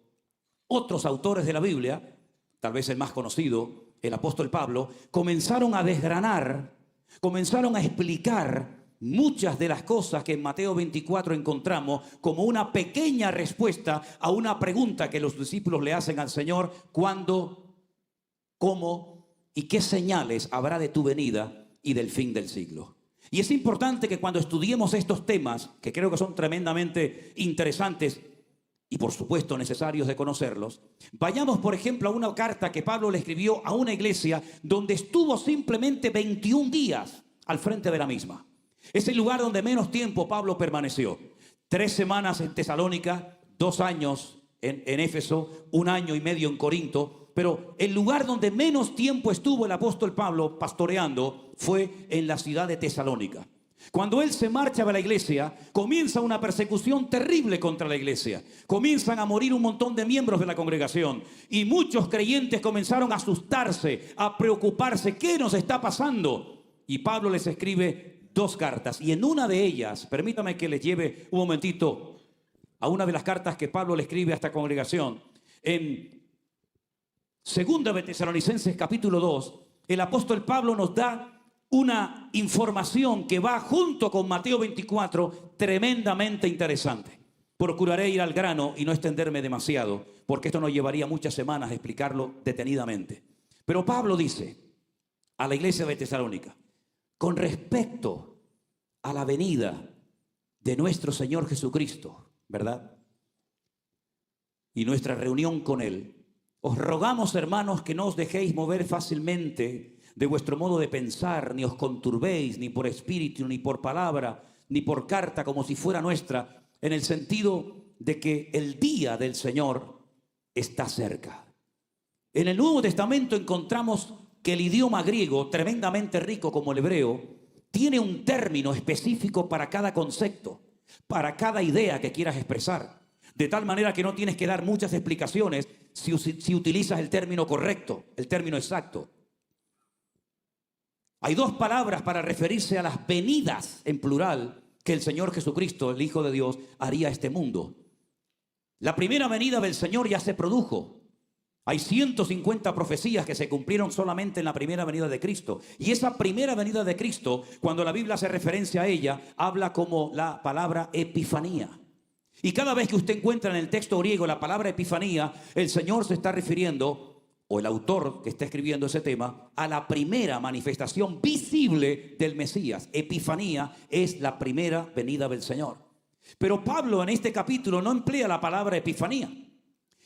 otros autores de la Biblia, tal vez el más conocido, el apóstol Pablo, comenzaron a desgranar, comenzaron a explicar muchas de las cosas que en Mateo 24 encontramos como una pequeña respuesta a una pregunta que los discípulos le hacen al Señor: ¿cuándo, cómo y qué señales habrá de tu venida y del fin del siglo? Y es importante que cuando estudiemos estos temas, que creo que son tremendamente interesantes y por supuesto necesarios de conocerlos, vayamos por ejemplo a una carta que Pablo le escribió a una iglesia donde estuvo simplemente 21 días al frente de la misma. Es el lugar donde menos tiempo Pablo permaneció. 3 semanas en Tesalónica, 2 años en Éfeso, 1 año y medio en Corinto. Pero el lugar donde menos tiempo estuvo el apóstol Pablo pastoreando fue en la ciudad de Tesalónica. Cuando él se marcha de la iglesia, comienza una persecución terrible contra la iglesia. Comienzan a morir un montón de miembros de la congregación. Y muchos creyentes comenzaron a asustarse, a preocuparse. ¿Qué nos está pasando? Y Pablo les escribe 2 cartas. Y en una de ellas, permítame que les lleve un momentito a una de las cartas que Pablo le escribe a esta congregación. En Segunda de Tesalonicenses capítulo 2, el apóstol Pablo nos da una información que va junto con Mateo 24 tremendamente interesante. Procuraré ir al grano y no extenderme demasiado, porque esto nos llevaría muchas semanas a explicarlo detenidamente. Pero Pablo dice a la iglesia de Tesalónica: con respecto a la venida de nuestro Señor Jesucristo, ¿verdad? Y nuestra reunión con Él, Os rogamos, hermanos, que no os dejéis mover fácilmente de vuestro modo de pensar, ni os conturbéis, ni por espíritu, ni por palabra, ni por carta, como si fuera nuestra, en el sentido de que el día del Señor está cerca. En el Nuevo Testamento encontramos que el idioma griego, tremendamente rico como el hebreo, tiene un término específico para cada concepto, para cada idea que quieras expresar. De tal manera que no tienes que dar muchas explicaciones si utilizas el término correcto, el término exacto. Hay dos palabras para referirse a las venidas en plural que el Señor Jesucristo, el Hijo de Dios, haría a este mundo. La primera venida del Señor ya se produjo. Hay 150 profecías que se cumplieron solamente en la primera venida de Cristo. Y esa primera venida de Cristo, cuando la Biblia hace referencia a ella, habla como la palabra epifanía. Y cada vez que usted encuentra en el texto griego la palabra epifanía, el Señor se está refiriendo, o el autor que está escribiendo ese tema, a la primera manifestación visible del Mesías. Epifanía es la primera venida del Señor. Pero Pablo en este capítulo no emplea la palabra epifanía.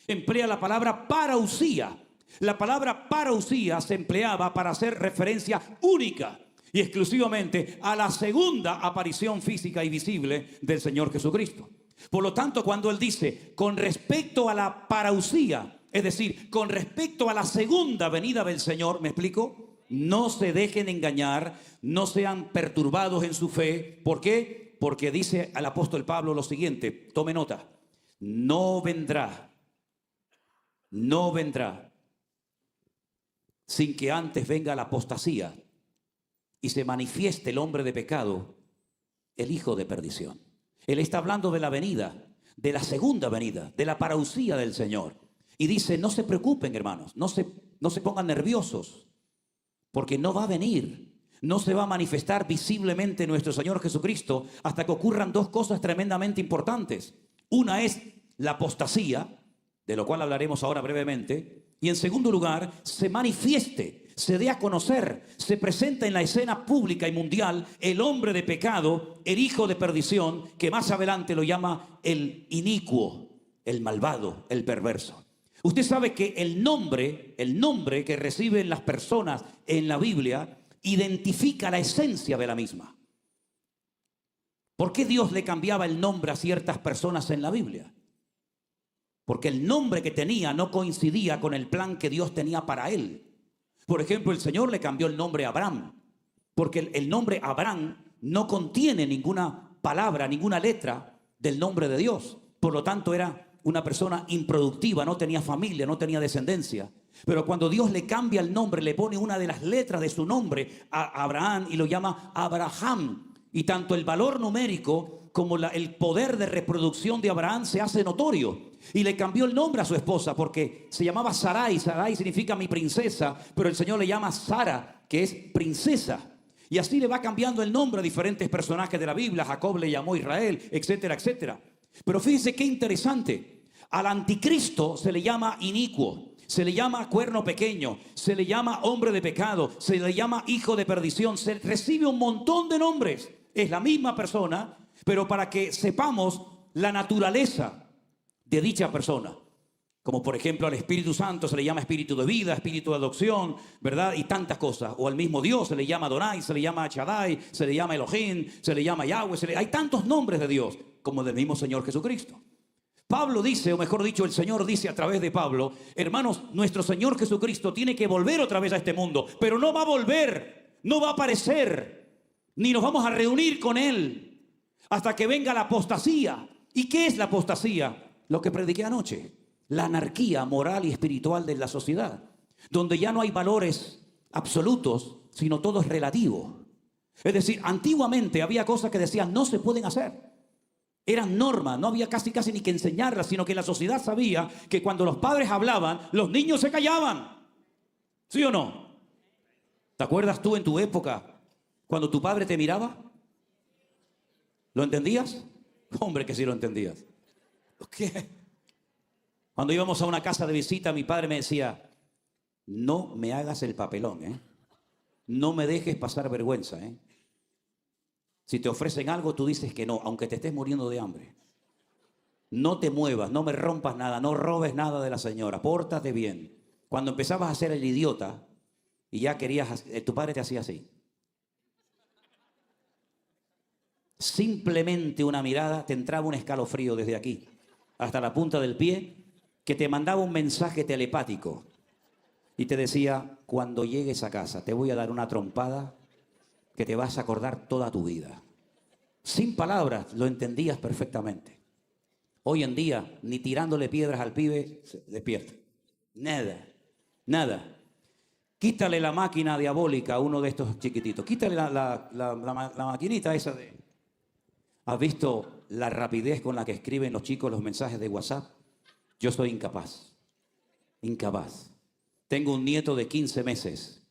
Emplea la palabra parousia. La palabra parousia se empleaba para hacer referencia única y exclusivamente a la segunda aparición física y visible del Señor Jesucristo. Por lo tanto, cuando él dice con respecto a la parousia, es decir, con respecto a la segunda venida del Señor, ¿me explico? No se dejen engañar, no sean perturbados en su fe. ¿Por qué? Porque dice al apóstol Pablo lo siguiente, tome nota: no vendrá sin que antes venga la apostasía y se manifieste el hombre de pecado, el hijo de perdición. Él está hablando de la venida, de la segunda venida, de la parousia del Señor. Y dice, no se preocupen, hermanos, no se pongan nerviosos, porque no va a venir, no se va a manifestar visiblemente nuestro Señor Jesucristo hasta que ocurran dos cosas tremendamente importantes. Una es la apostasía, de lo cual hablaremos ahora brevemente, y en segundo lugar, se manifieste, se dé a conocer, se presenta en la escena pública y mundial el hombre de pecado, el hijo de perdición, que más adelante lo llama el inicuo, el malvado, el perverso. Usted sabe que el nombre que reciben las personas en la Biblia identifica la esencia de la misma. ¿Por qué Dios le cambiaba el nombre a ciertas personas en la Biblia? Porque el nombre que tenía no coincidía con el plan que Dios tenía para él. Por ejemplo, el Señor le cambió el nombre a Abraham, porque el nombre Abraham no contiene ninguna palabra, ninguna letra del nombre de Dios. Por lo tanto, era una persona improductiva, no tenía familia, no tenía descendencia. Pero cuando Dios le cambia el nombre, le pone una de las letras de su nombre a Abraham y lo llama Abraham. Y tanto el valor numérico como el poder de reproducción de Abraham se hace notorio. Y le cambió el nombre a su esposa porque se llamaba Sarai. Sarai significa mi princesa, pero el Señor le llama Sara, que es princesa. Y así le va cambiando el nombre a diferentes personajes de la Biblia. Jacob le llamó Israel, etcétera, etcétera. Pero fíjense qué interesante. Al anticristo se le llama inicuo, se le llama cuerno pequeño, se le llama hombre de pecado, se le llama hijo de perdición, se recibe un montón de nombres. Es la misma persona, pero para que sepamos la naturaleza de dicha persona. Como por ejemplo al Espíritu Santo se le llama espíritu de vida, espíritu de adopción, ¿verdad? Y tantas cosas. O al mismo Dios se le llama Adonai, se le llama Shaddai, se le llama Elohim, se le llama Yahweh. Hay tantos nombres de Dios como del mismo Señor Jesucristo. Pablo dice, o mejor dicho, el Señor dice a través de Pablo, hermanos, nuestro Señor Jesucristo tiene que volver otra vez a este mundo, pero no va a volver, no va a aparecer, ni nos vamos a reunir con Él hasta que venga la apostasía. ¿Y qué es la apostasía? Lo que prediqué anoche, la anarquía moral y espiritual de la sociedad, donde ya no hay valores absolutos, sino todo es relativo. Es decir, antiguamente había cosas que decían no se pueden hacer. Eran normas, no había casi ni que enseñarlas, sino que la sociedad sabía que cuando los padres hablaban, los niños se callaban. ¿Sí o no? ¿Te acuerdas tú en tu época cuando tu padre te miraba? ¿Lo entendías? Hombre, que sí lo entendías. ¿Qué? Cuando íbamos a una casa de visita, mi padre me decía, no me hagas el papelón, ¿eh? No me dejes pasar vergüenza, ¿eh? Si te ofrecen algo, tú dices que no, aunque te estés muriendo de hambre. no te muevas, no me rompas nada, no robes nada de la señora, pórtate bien. Cuando empezabas a ser el idiota y ya querías, tu padre te hacía así. Simplemente una mirada te entraba un escalofrío desde aquí hasta la punta del pie, que te mandaba un mensaje telepático y te decía: cuando llegues a casa te voy a dar una trompada que te vas a acordar toda tu vida. Sin palabras lo entendías perfectamente. Hoy en día, ni tirándole piedras al pibe se despierta. Nada, nada. Quítale la máquina diabólica a uno de estos chiquititos. Quítale la maquinita esa de... ¿Has visto la rapidez con la que escriben los chicos los mensajes de WhatsApp? Yo soy incapaz. Incapaz. Tengo un nieto de 15 meses.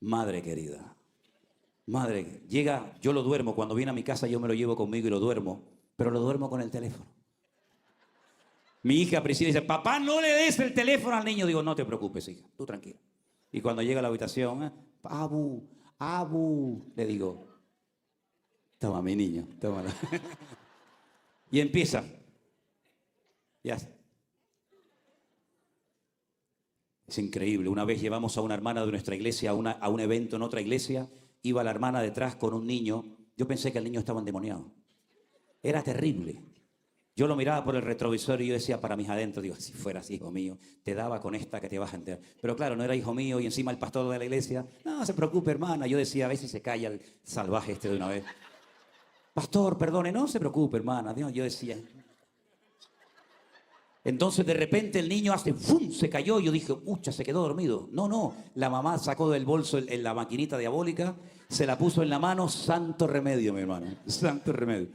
Madre querida. Madre, llega, yo lo duermo. Cuando viene a mi casa yo me lo llevo conmigo y lo duermo. Pero lo duermo con el teléfono. Mi hija Priscila dice: papá, no le des el teléfono al niño. Digo: no te preocupes, hija, tú tranquila. Y cuando llega a la habitación, Abu, le digo: toma, mi niño, tómala. Y empieza. Ya. Es increíble. Una vez llevamos a una hermana de nuestra iglesia a un evento en otra iglesia. Iba la hermana detrás con un niño. Yo pensé que el niño estaba endemoniado. Era terrible. Yo lo miraba por el retrovisor y yo decía para mis adentros, digo: si fueras hijo mío, te daba con esta que te vas a enterar. Pero claro, no era hijo mío y encima el pastor de la iglesia: no se preocupe, hermana. Yo decía: a ver si se calla el salvaje este de una vez. Pastor, perdone, no se preocupe, hermana. Yo decía. Entonces de repente el niño hace ¡fum! Se cayó y yo dije: pucha, se quedó dormido. No, la mamá sacó del bolso la maquinita diabólica, se la puso en la mano. Santo remedio, mi hermano, santo remedio.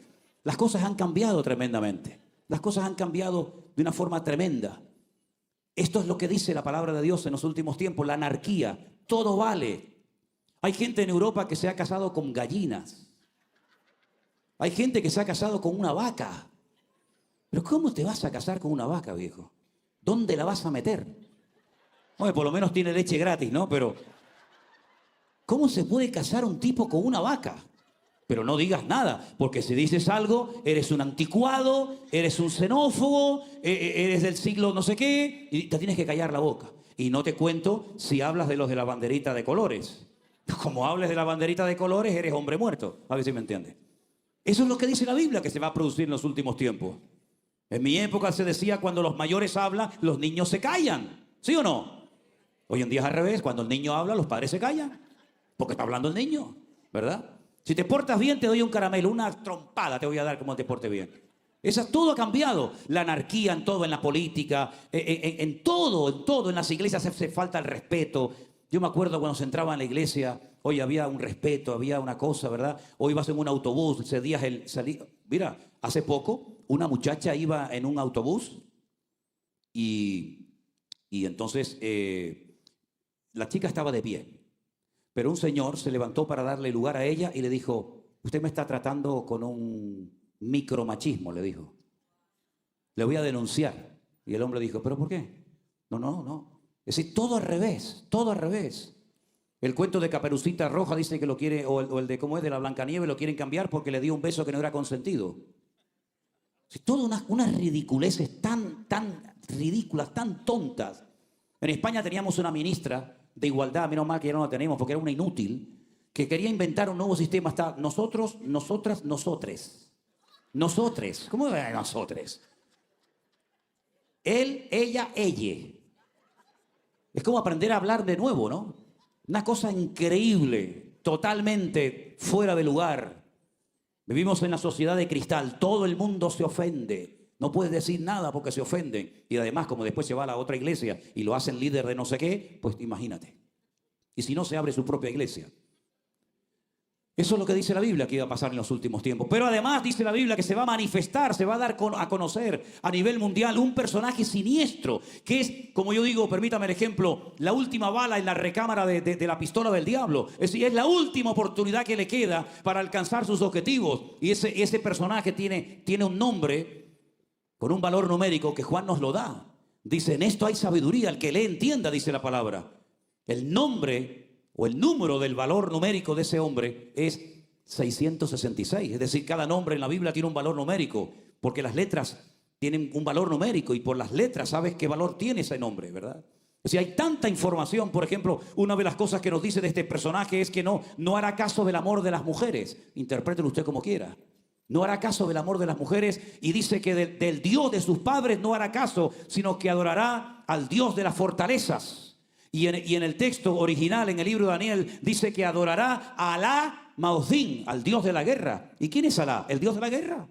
Las cosas han cambiado tremendamente. Las cosas han cambiado de una forma tremenda. Esto es lo que dice la palabra de Dios en los últimos tiempos: la anarquía, todo vale. Hay gente en Europa que se ha casado con gallinas. Hay gente que se ha casado con una vaca. Pero ¿cómo te vas a casar con una vaca, viejo? ¿Dónde la vas a meter? Oye, por lo menos tiene leche gratis, ¿no? Pero ¿cómo se puede casar un tipo con una vaca? Pero no digas nada, porque si dices algo, eres un anticuado, eres un xenófobo, eres del siglo no sé qué, y te tienes que callar la boca. Y no te cuento si hablas de los de la banderita de colores. Como hables de la banderita de colores, eres hombre muerto. A ver si me entiendes. Eso es lo que dice la Biblia que se va a producir en los últimos tiempos. En mi época se decía: cuando los mayores hablan, los niños se callan. ¿Sí o no? Hoy en día es al revés. Cuando el niño habla, los padres se callan. Porque está hablando el niño, ¿verdad? Si te portas bien, te doy un caramelo, una trompada te voy a dar como te portes bien. Todo ha cambiado. La anarquía en todo, en la política, en todo, en las iglesias hace falta el respeto. Yo me acuerdo cuando se entraba en la iglesia, hoy había un respeto, había una cosa, ¿verdad? Hoy vas en un autobús, mira, hace poco una muchacha iba en un autobús y entonces la chica estaba de pie. Pero un señor se levantó para darle lugar a ella y le dijo: usted me está tratando con un micromachismo, le dijo. Le voy a denunciar. Y el hombre dijo: ¿pero por qué? No. Es decir, todo al revés, todo al revés. El cuento de Caperucita Roja dice que lo quiere, o el de cómo es de la Blancanieves, lo quieren cambiar porque le dio un beso que no era consentido. Todas unas ridiculeces tan ridículas, tan tontas. En España teníamos una ministra de igualdad, menos mal que ya no la tenemos porque era una inútil, que quería inventar un nuevo sistema. Está nosotros, nosotras, nosotres. Nosotres. ¿Cómo es nosotres? Él, ella, ella. Es como aprender a hablar de nuevo, ¿no? Una cosa increíble, totalmente fuera de lugar. Vivimos en la sociedad de cristal, todo el mundo se ofende. No puedes decir nada porque se ofenden. Y además, como después se va a la otra iglesia y lo hacen líder de no sé qué, pues imagínate. Y si no, se abre su propia iglesia. Eso es lo que dice la Biblia que iba a pasar en los últimos tiempos. Pero además dice la Biblia que se va a manifestar, se va a dar a conocer a nivel mundial un personaje siniestro, que es, como yo digo, permítame el ejemplo, la última bala en la recámara de la pistola del diablo. Es decir, es la última oportunidad que le queda para alcanzar sus objetivos. Y ese personaje tiene un nombre con un valor numérico que Juan nos lo da. Dice: en esto hay sabiduría, el que lee entienda, dice la palabra. El nombre o el número del valor numérico de ese hombre es 666. Es decir, cada nombre en la Biblia tiene un valor numérico, porque las letras tienen un valor numérico y por las letras sabes qué valor tiene ese nombre, ¿verdad? O sea, hay tanta información. Por ejemplo, una de las cosas que nos dice de este personaje es que no hará caso del amor de las mujeres. Interprételo usted como quiera. No hará caso del amor de las mujeres, y dice que del Dios de sus padres no hará caso, sino que adorará al Dios de las fortalezas. Y en el texto original, en el libro de Daniel, dice que adorará a Alá Maozdín, al Dios de la guerra. ¿Y quién es Alá? El Dios de la guerra.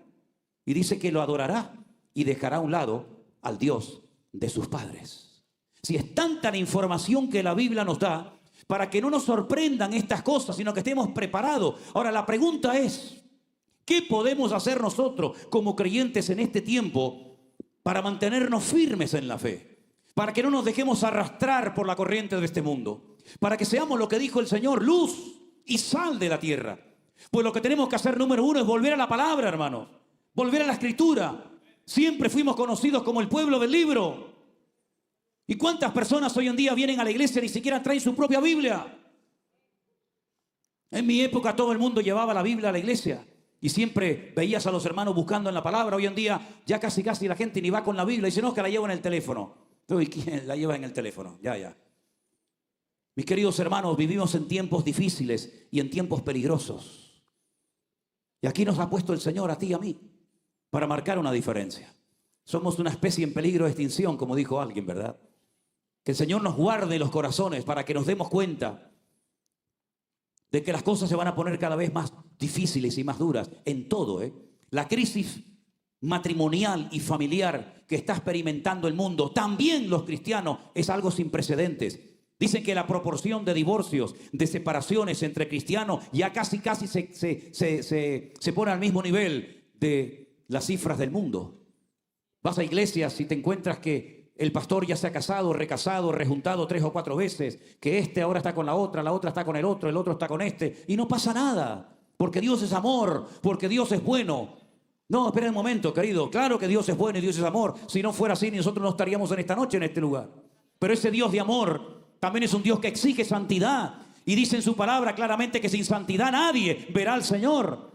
Y dice que lo adorará y dejará a un lado al Dios de sus padres. Si es tanta la información que la Biblia nos da, para que no nos sorprendan estas cosas, sino que estemos preparados. Ahora, la pregunta es, ¿qué podemos hacer nosotros como creyentes en este tiempo para mantenernos firmes en la fe? Para que no nos dejemos arrastrar por la corriente de este mundo. Para que seamos lo que dijo el Señor, luz y sal de la tierra. Pues lo que tenemos que hacer, número uno, es volver a la palabra, hermanos. Volver a la escritura. Siempre fuimos conocidos como el pueblo del libro. ¿Y cuántas personas hoy en día vienen a la iglesia y ni siquiera traen su propia Biblia? En mi época todo el mundo llevaba la Biblia a la iglesia. Y siempre veías a los hermanos buscando en la palabra. Hoy en día ya casi la gente ni va con la Biblia. Dice, no, que la llevo en el teléfono. ¿Y quién la lleva en el teléfono? Ya. Mis queridos hermanos, vivimos en tiempos difíciles y en tiempos peligrosos. Y aquí nos ha puesto el Señor a ti y a mí para marcar una diferencia. Somos una especie en peligro de extinción, como dijo alguien, ¿verdad? Que el Señor nos guarde los corazones para que nos demos cuenta de que las cosas se van a poner cada vez más difíciles y más duras en todo, ¿eh? La crisis matrimonial y familiar que está experimentando el mundo, también los cristianos, es algo sin precedentes. Dicen que la proporción de divorcios, de separaciones entre cristianos ya casi se pone al mismo nivel de las cifras del mundo. Vas a iglesias y te encuentras que el pastor ya se ha casado, recasado, rejuntado 3 o 4 veces, que este ahora está con la otra está con el otro está con este, y no pasa nada, porque Dios es amor, porque Dios es bueno. No, espera un momento, querido, claro que Dios es bueno y Dios es amor. Si no fuera así, nosotros no estaríamos en esta noche en este lugar. Pero ese Dios de amor también es un Dios que exige santidad, y dice en su palabra claramente que sin santidad nadie verá al Señor.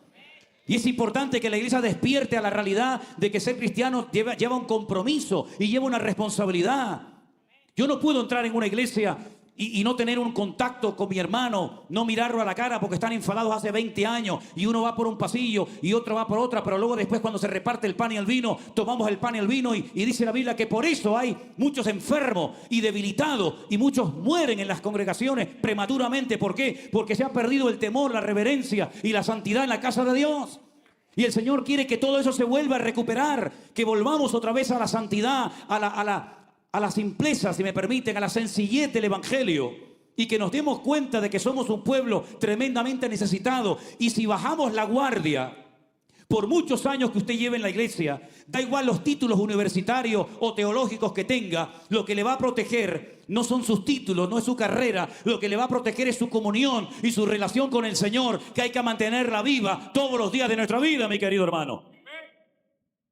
Y es importante que la iglesia despierte a la realidad de que ser cristiano lleva un compromiso y lleva una responsabilidad. Yo no puedo entrar en una iglesia y no tener un contacto con mi hermano, no mirarlo a la cara porque están enfadados hace 20 años y uno va por un pasillo y otro va por otra, pero luego después cuando se reparte el pan y el vino, tomamos el pan y el vino y dice la Biblia que por eso hay muchos enfermos y debilitados y muchos mueren en las congregaciones prematuramente. ¿Por qué? Porque se ha perdido el temor, la reverencia y la santidad en la casa de Dios. Y el Señor quiere que todo eso se vuelva a recuperar, que volvamos otra vez a la santidad, a la simpleza, si me permiten, a la sencillez del Evangelio, y que nos demos cuenta de que somos un pueblo tremendamente necesitado. Y si bajamos la guardia, por muchos años que usted lleve en la iglesia, da igual los títulos universitarios o teológicos que tenga, lo que le va a proteger no son sus títulos, no es su carrera, lo que le va a proteger es su comunión y su relación con el Señor, que hay que mantenerla viva todos los días de nuestra vida, mi querido hermano.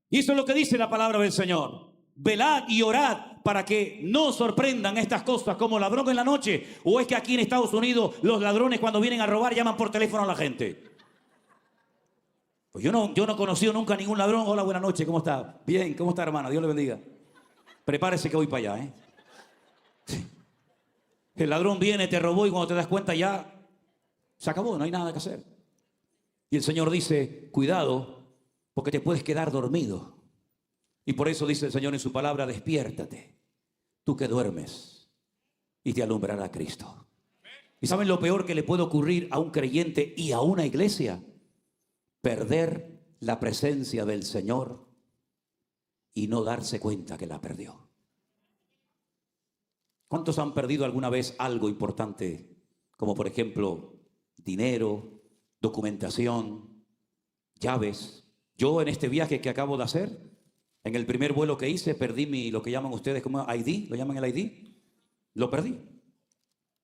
Y eso es lo que dice la palabra del Señor. Velad y orad para que no sorprendan estas cosas como ladrón en la noche. ¿O es que aquí en Estados Unidos los ladrones cuando vienen a robar llaman por teléfono a la gente? Pues yo no he conocido nunca a ningún ladrón. Hola, buenas noches, ¿cómo está? Bien, ¿cómo está, hermana? Dios le bendiga. Prepárese que voy para allá, ¿eh? Sí. El ladrón viene, te robó y cuando te das cuenta ya se acabó, no hay nada que hacer. Y el Señor dice, cuidado, porque te puedes quedar dormido. Y por eso dice el Señor en su palabra, despiértate, tú que duermes, y te alumbrará Cristo. ¿Y saben lo peor que le puede ocurrir a un creyente y a una iglesia? Perder la presencia del Señor y no darse cuenta que la perdió. ¿Cuántos han perdido alguna vez algo importante? Como por ejemplo, dinero, documentación, llaves. Yo en este viaje que acabo de hacer, en el primer vuelo que hice, perdí lo que llaman ustedes como ID, ¿lo llaman el ID? Lo perdí.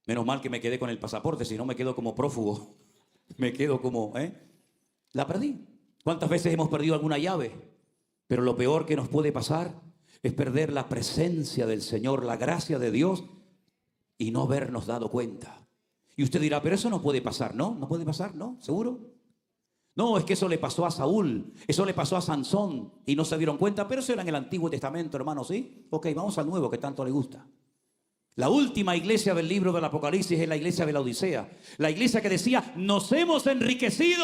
Menos mal que me quedé con el pasaporte, si no me quedo como prófugo. Me quedo como, la perdí. ¿Cuántas veces hemos perdido alguna llave? Pero lo peor que nos puede pasar es perder la presencia del Señor, la gracia de Dios y no habernos dado cuenta. Y usted dirá, pero eso no puede pasar, ¿no? ¿No puede pasar? ¿No? ¿Seguro? No, es que eso le pasó a Saúl, eso le pasó a Sansón y no se dieron cuenta, pero eso era en el Antiguo Testamento, hermanos, ¿sí? Ok, vamos al Nuevo que tanto le gusta. La última iglesia del libro del Apocalipsis es la iglesia de la Odisea. La iglesia que decía, nos hemos enriquecido.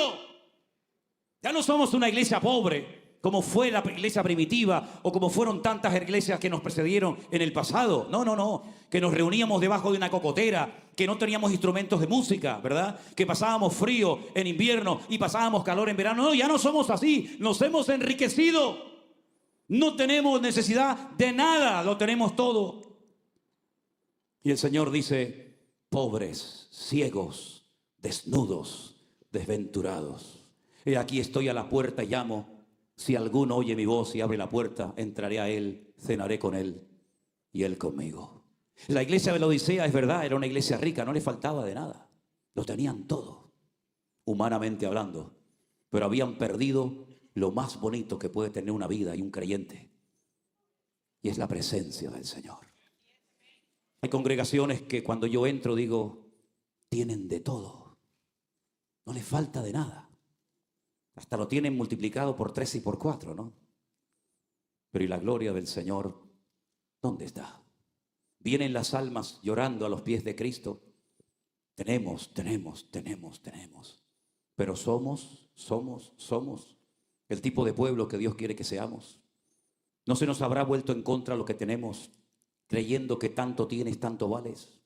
Ya no somos una iglesia pobre, como fue la iglesia primitiva o como fueron tantas iglesias que nos precedieron en el pasado. No, no, no. Que nos reuníamos debajo de una cocotera, que no teníamos instrumentos de música, ¿verdad? Que pasábamos frío en invierno y pasábamos calor en verano. No, ya no somos así. Nos hemos enriquecido. No tenemos necesidad de nada, lo tenemos todo. Y el Señor dice, pobres, ciegos, desnudos, desventurados. He aquí estoy a la puerta y llamo. Si alguno oye mi voz y abre la puerta, entraré a él, cenaré con él y él conmigo. La iglesia de la Odisea, es verdad, era una iglesia rica, no le faltaba de nada. Lo tenían todo, humanamente hablando. Pero habían perdido lo más bonito que puede tener una vida y un creyente. Y es la presencia del Señor. Hay congregaciones que cuando yo entro digo, tienen de todo. No les falta de nada. Hasta lo tienen multiplicado por 3 y por 4, ¿no? Pero ¿y la gloria del Señor? ¿Dónde está? Vienen las almas llorando a los pies de Cristo. Tenemos. Pero somos el tipo de pueblo que Dios quiere que seamos. ¿No se nos habrá vuelto en contra lo que tenemos, creyendo que tanto tienes, tanto vales?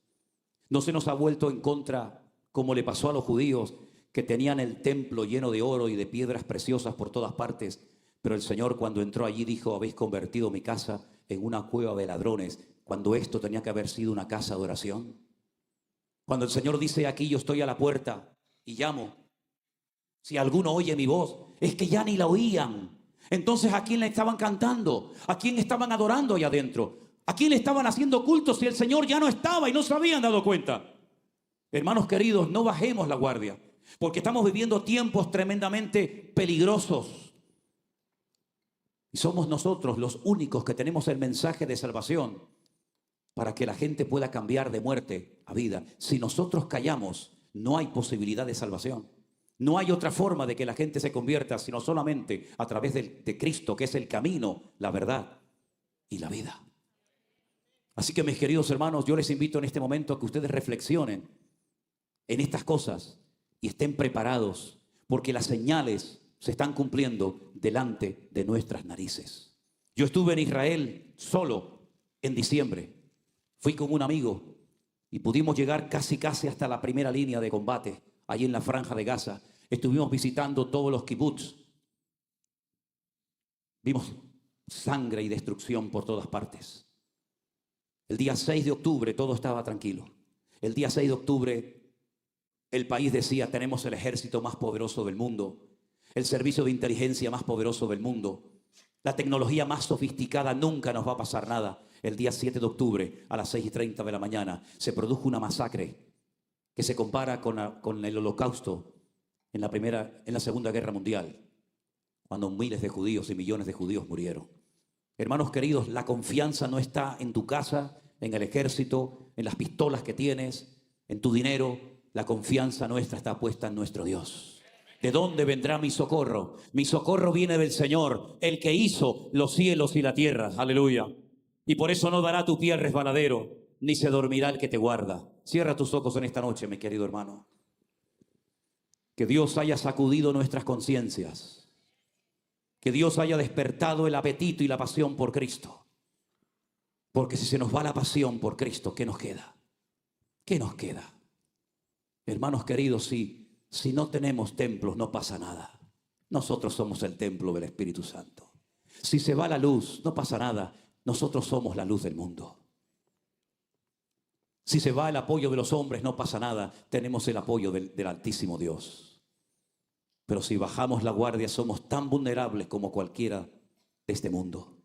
¿No se nos ha vuelto en contra, como le pasó a los judíos, que tenían el templo lleno de oro y de piedras preciosas por todas partes? Pero el Señor, cuando entró allí, dijo, habéis convertido mi casa en una cueva de ladrones, cuando esto tenía que haber sido una casa de oración. Cuando el Señor dice, aquí yo estoy a la puerta y llamo, si alguno oye mi voz, es que ya ni la oían. Entonces, ¿a quién le estaban cantando? ¿A quién estaban adorando allá adentro? ¿A quién le estaban haciendo culto si el Señor ya no estaba y no se habían dado cuenta? Hermanos queridos, no bajemos la guardia, porque estamos viviendo tiempos tremendamente peligrosos. Y somos nosotros los únicos que tenemos el mensaje de salvación para que la gente pueda cambiar de muerte a vida. Si nosotros callamos, no hay posibilidad de salvación. No hay otra forma de que la gente se convierta, sino solamente a través de Cristo, que es el camino, la verdad y la vida. Así que, mis queridos hermanos, yo les invito en este momento a que ustedes reflexionen en estas cosas y estén preparados, porque las señales se están cumpliendo delante de nuestras narices. Yo estuve en Israel solo en diciembre. Fui con un amigo y pudimos llegar casi hasta la primera línea de combate, allí en la Franja de Gaza. Estuvimos visitando todos los kibutz. Vimos sangre y destrucción por todas partes. El día 6 de octubre todo estaba tranquilo. El día 6 de octubre el país decía, tenemos el ejército más poderoso del mundo, el servicio de inteligencia más poderoso del mundo, la tecnología más sofisticada, nunca nos va a pasar nada. El día 7 de octubre a las 6:30 de la mañana se produjo una masacre que se compara con el Holocausto en la Segunda Guerra Mundial, cuando miles de judíos y millones de judíos murieron. Hermanos queridos, la confianza no está en tu casa, en el ejército, en las pistolas que tienes, en tu dinero. La confianza nuestra está puesta en nuestro Dios. ¿De dónde vendrá mi socorro? Mi socorro viene del Señor, el que hizo los cielos y la tierra. Aleluya. Y por eso no dará tu pie al resbaladero, ni se dormirá el que te guarda. Cierra tus ojos en esta noche, mi querido hermano. Que Dios haya sacudido nuestras conciencias. Que Dios haya despertado el apetito y la pasión por Cristo. Porque si se nos va la pasión por Cristo, ¿qué nos queda? ¿Qué nos queda? Hermanos queridos, si no tenemos templos, no pasa nada. Nosotros somos el templo del Espíritu Santo. Si se va la luz, no pasa nada. Nosotros somos la luz del mundo. Si se va el apoyo de los hombres, no pasa nada. Tenemos el apoyo del Altísimo Dios. Pero si bajamos la guardia, somos tan vulnerables como cualquiera de este mundo.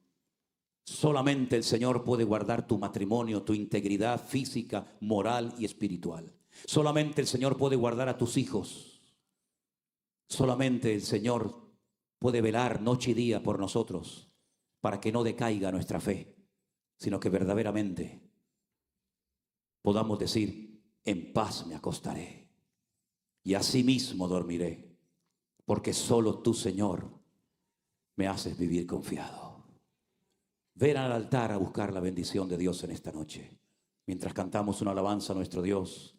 Solamente el Señor puede guardar tu matrimonio, tu integridad física, moral y espiritual. Solamente el Señor puede guardar a tus hijos. Solamente el Señor puede velar noche y día por nosotros para que no decaiga nuestra fe, sino que verdaderamente podamos decir, en paz me acostaré y asimismo dormiré, porque solo tú, Señor, me haces vivir confiado. Ven al altar a buscar la bendición de Dios en esta noche. Mientras cantamos una alabanza a nuestro Dios,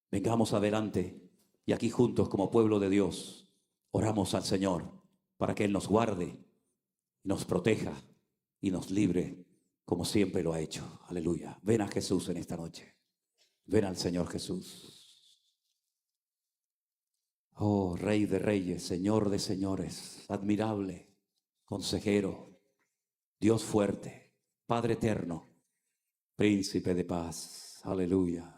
vengamos adelante y aquí juntos como pueblo de Dios oramos al Señor para que Él nos guarde, nos proteja y nos libre como siempre lo ha hecho. Aleluya. Ven a Jesús en esta noche. Ven al Señor Jesús. Oh, Rey de Reyes, Señor de Señores, admirable, consejero, Dios fuerte, Padre eterno, Príncipe de paz. Aleluya.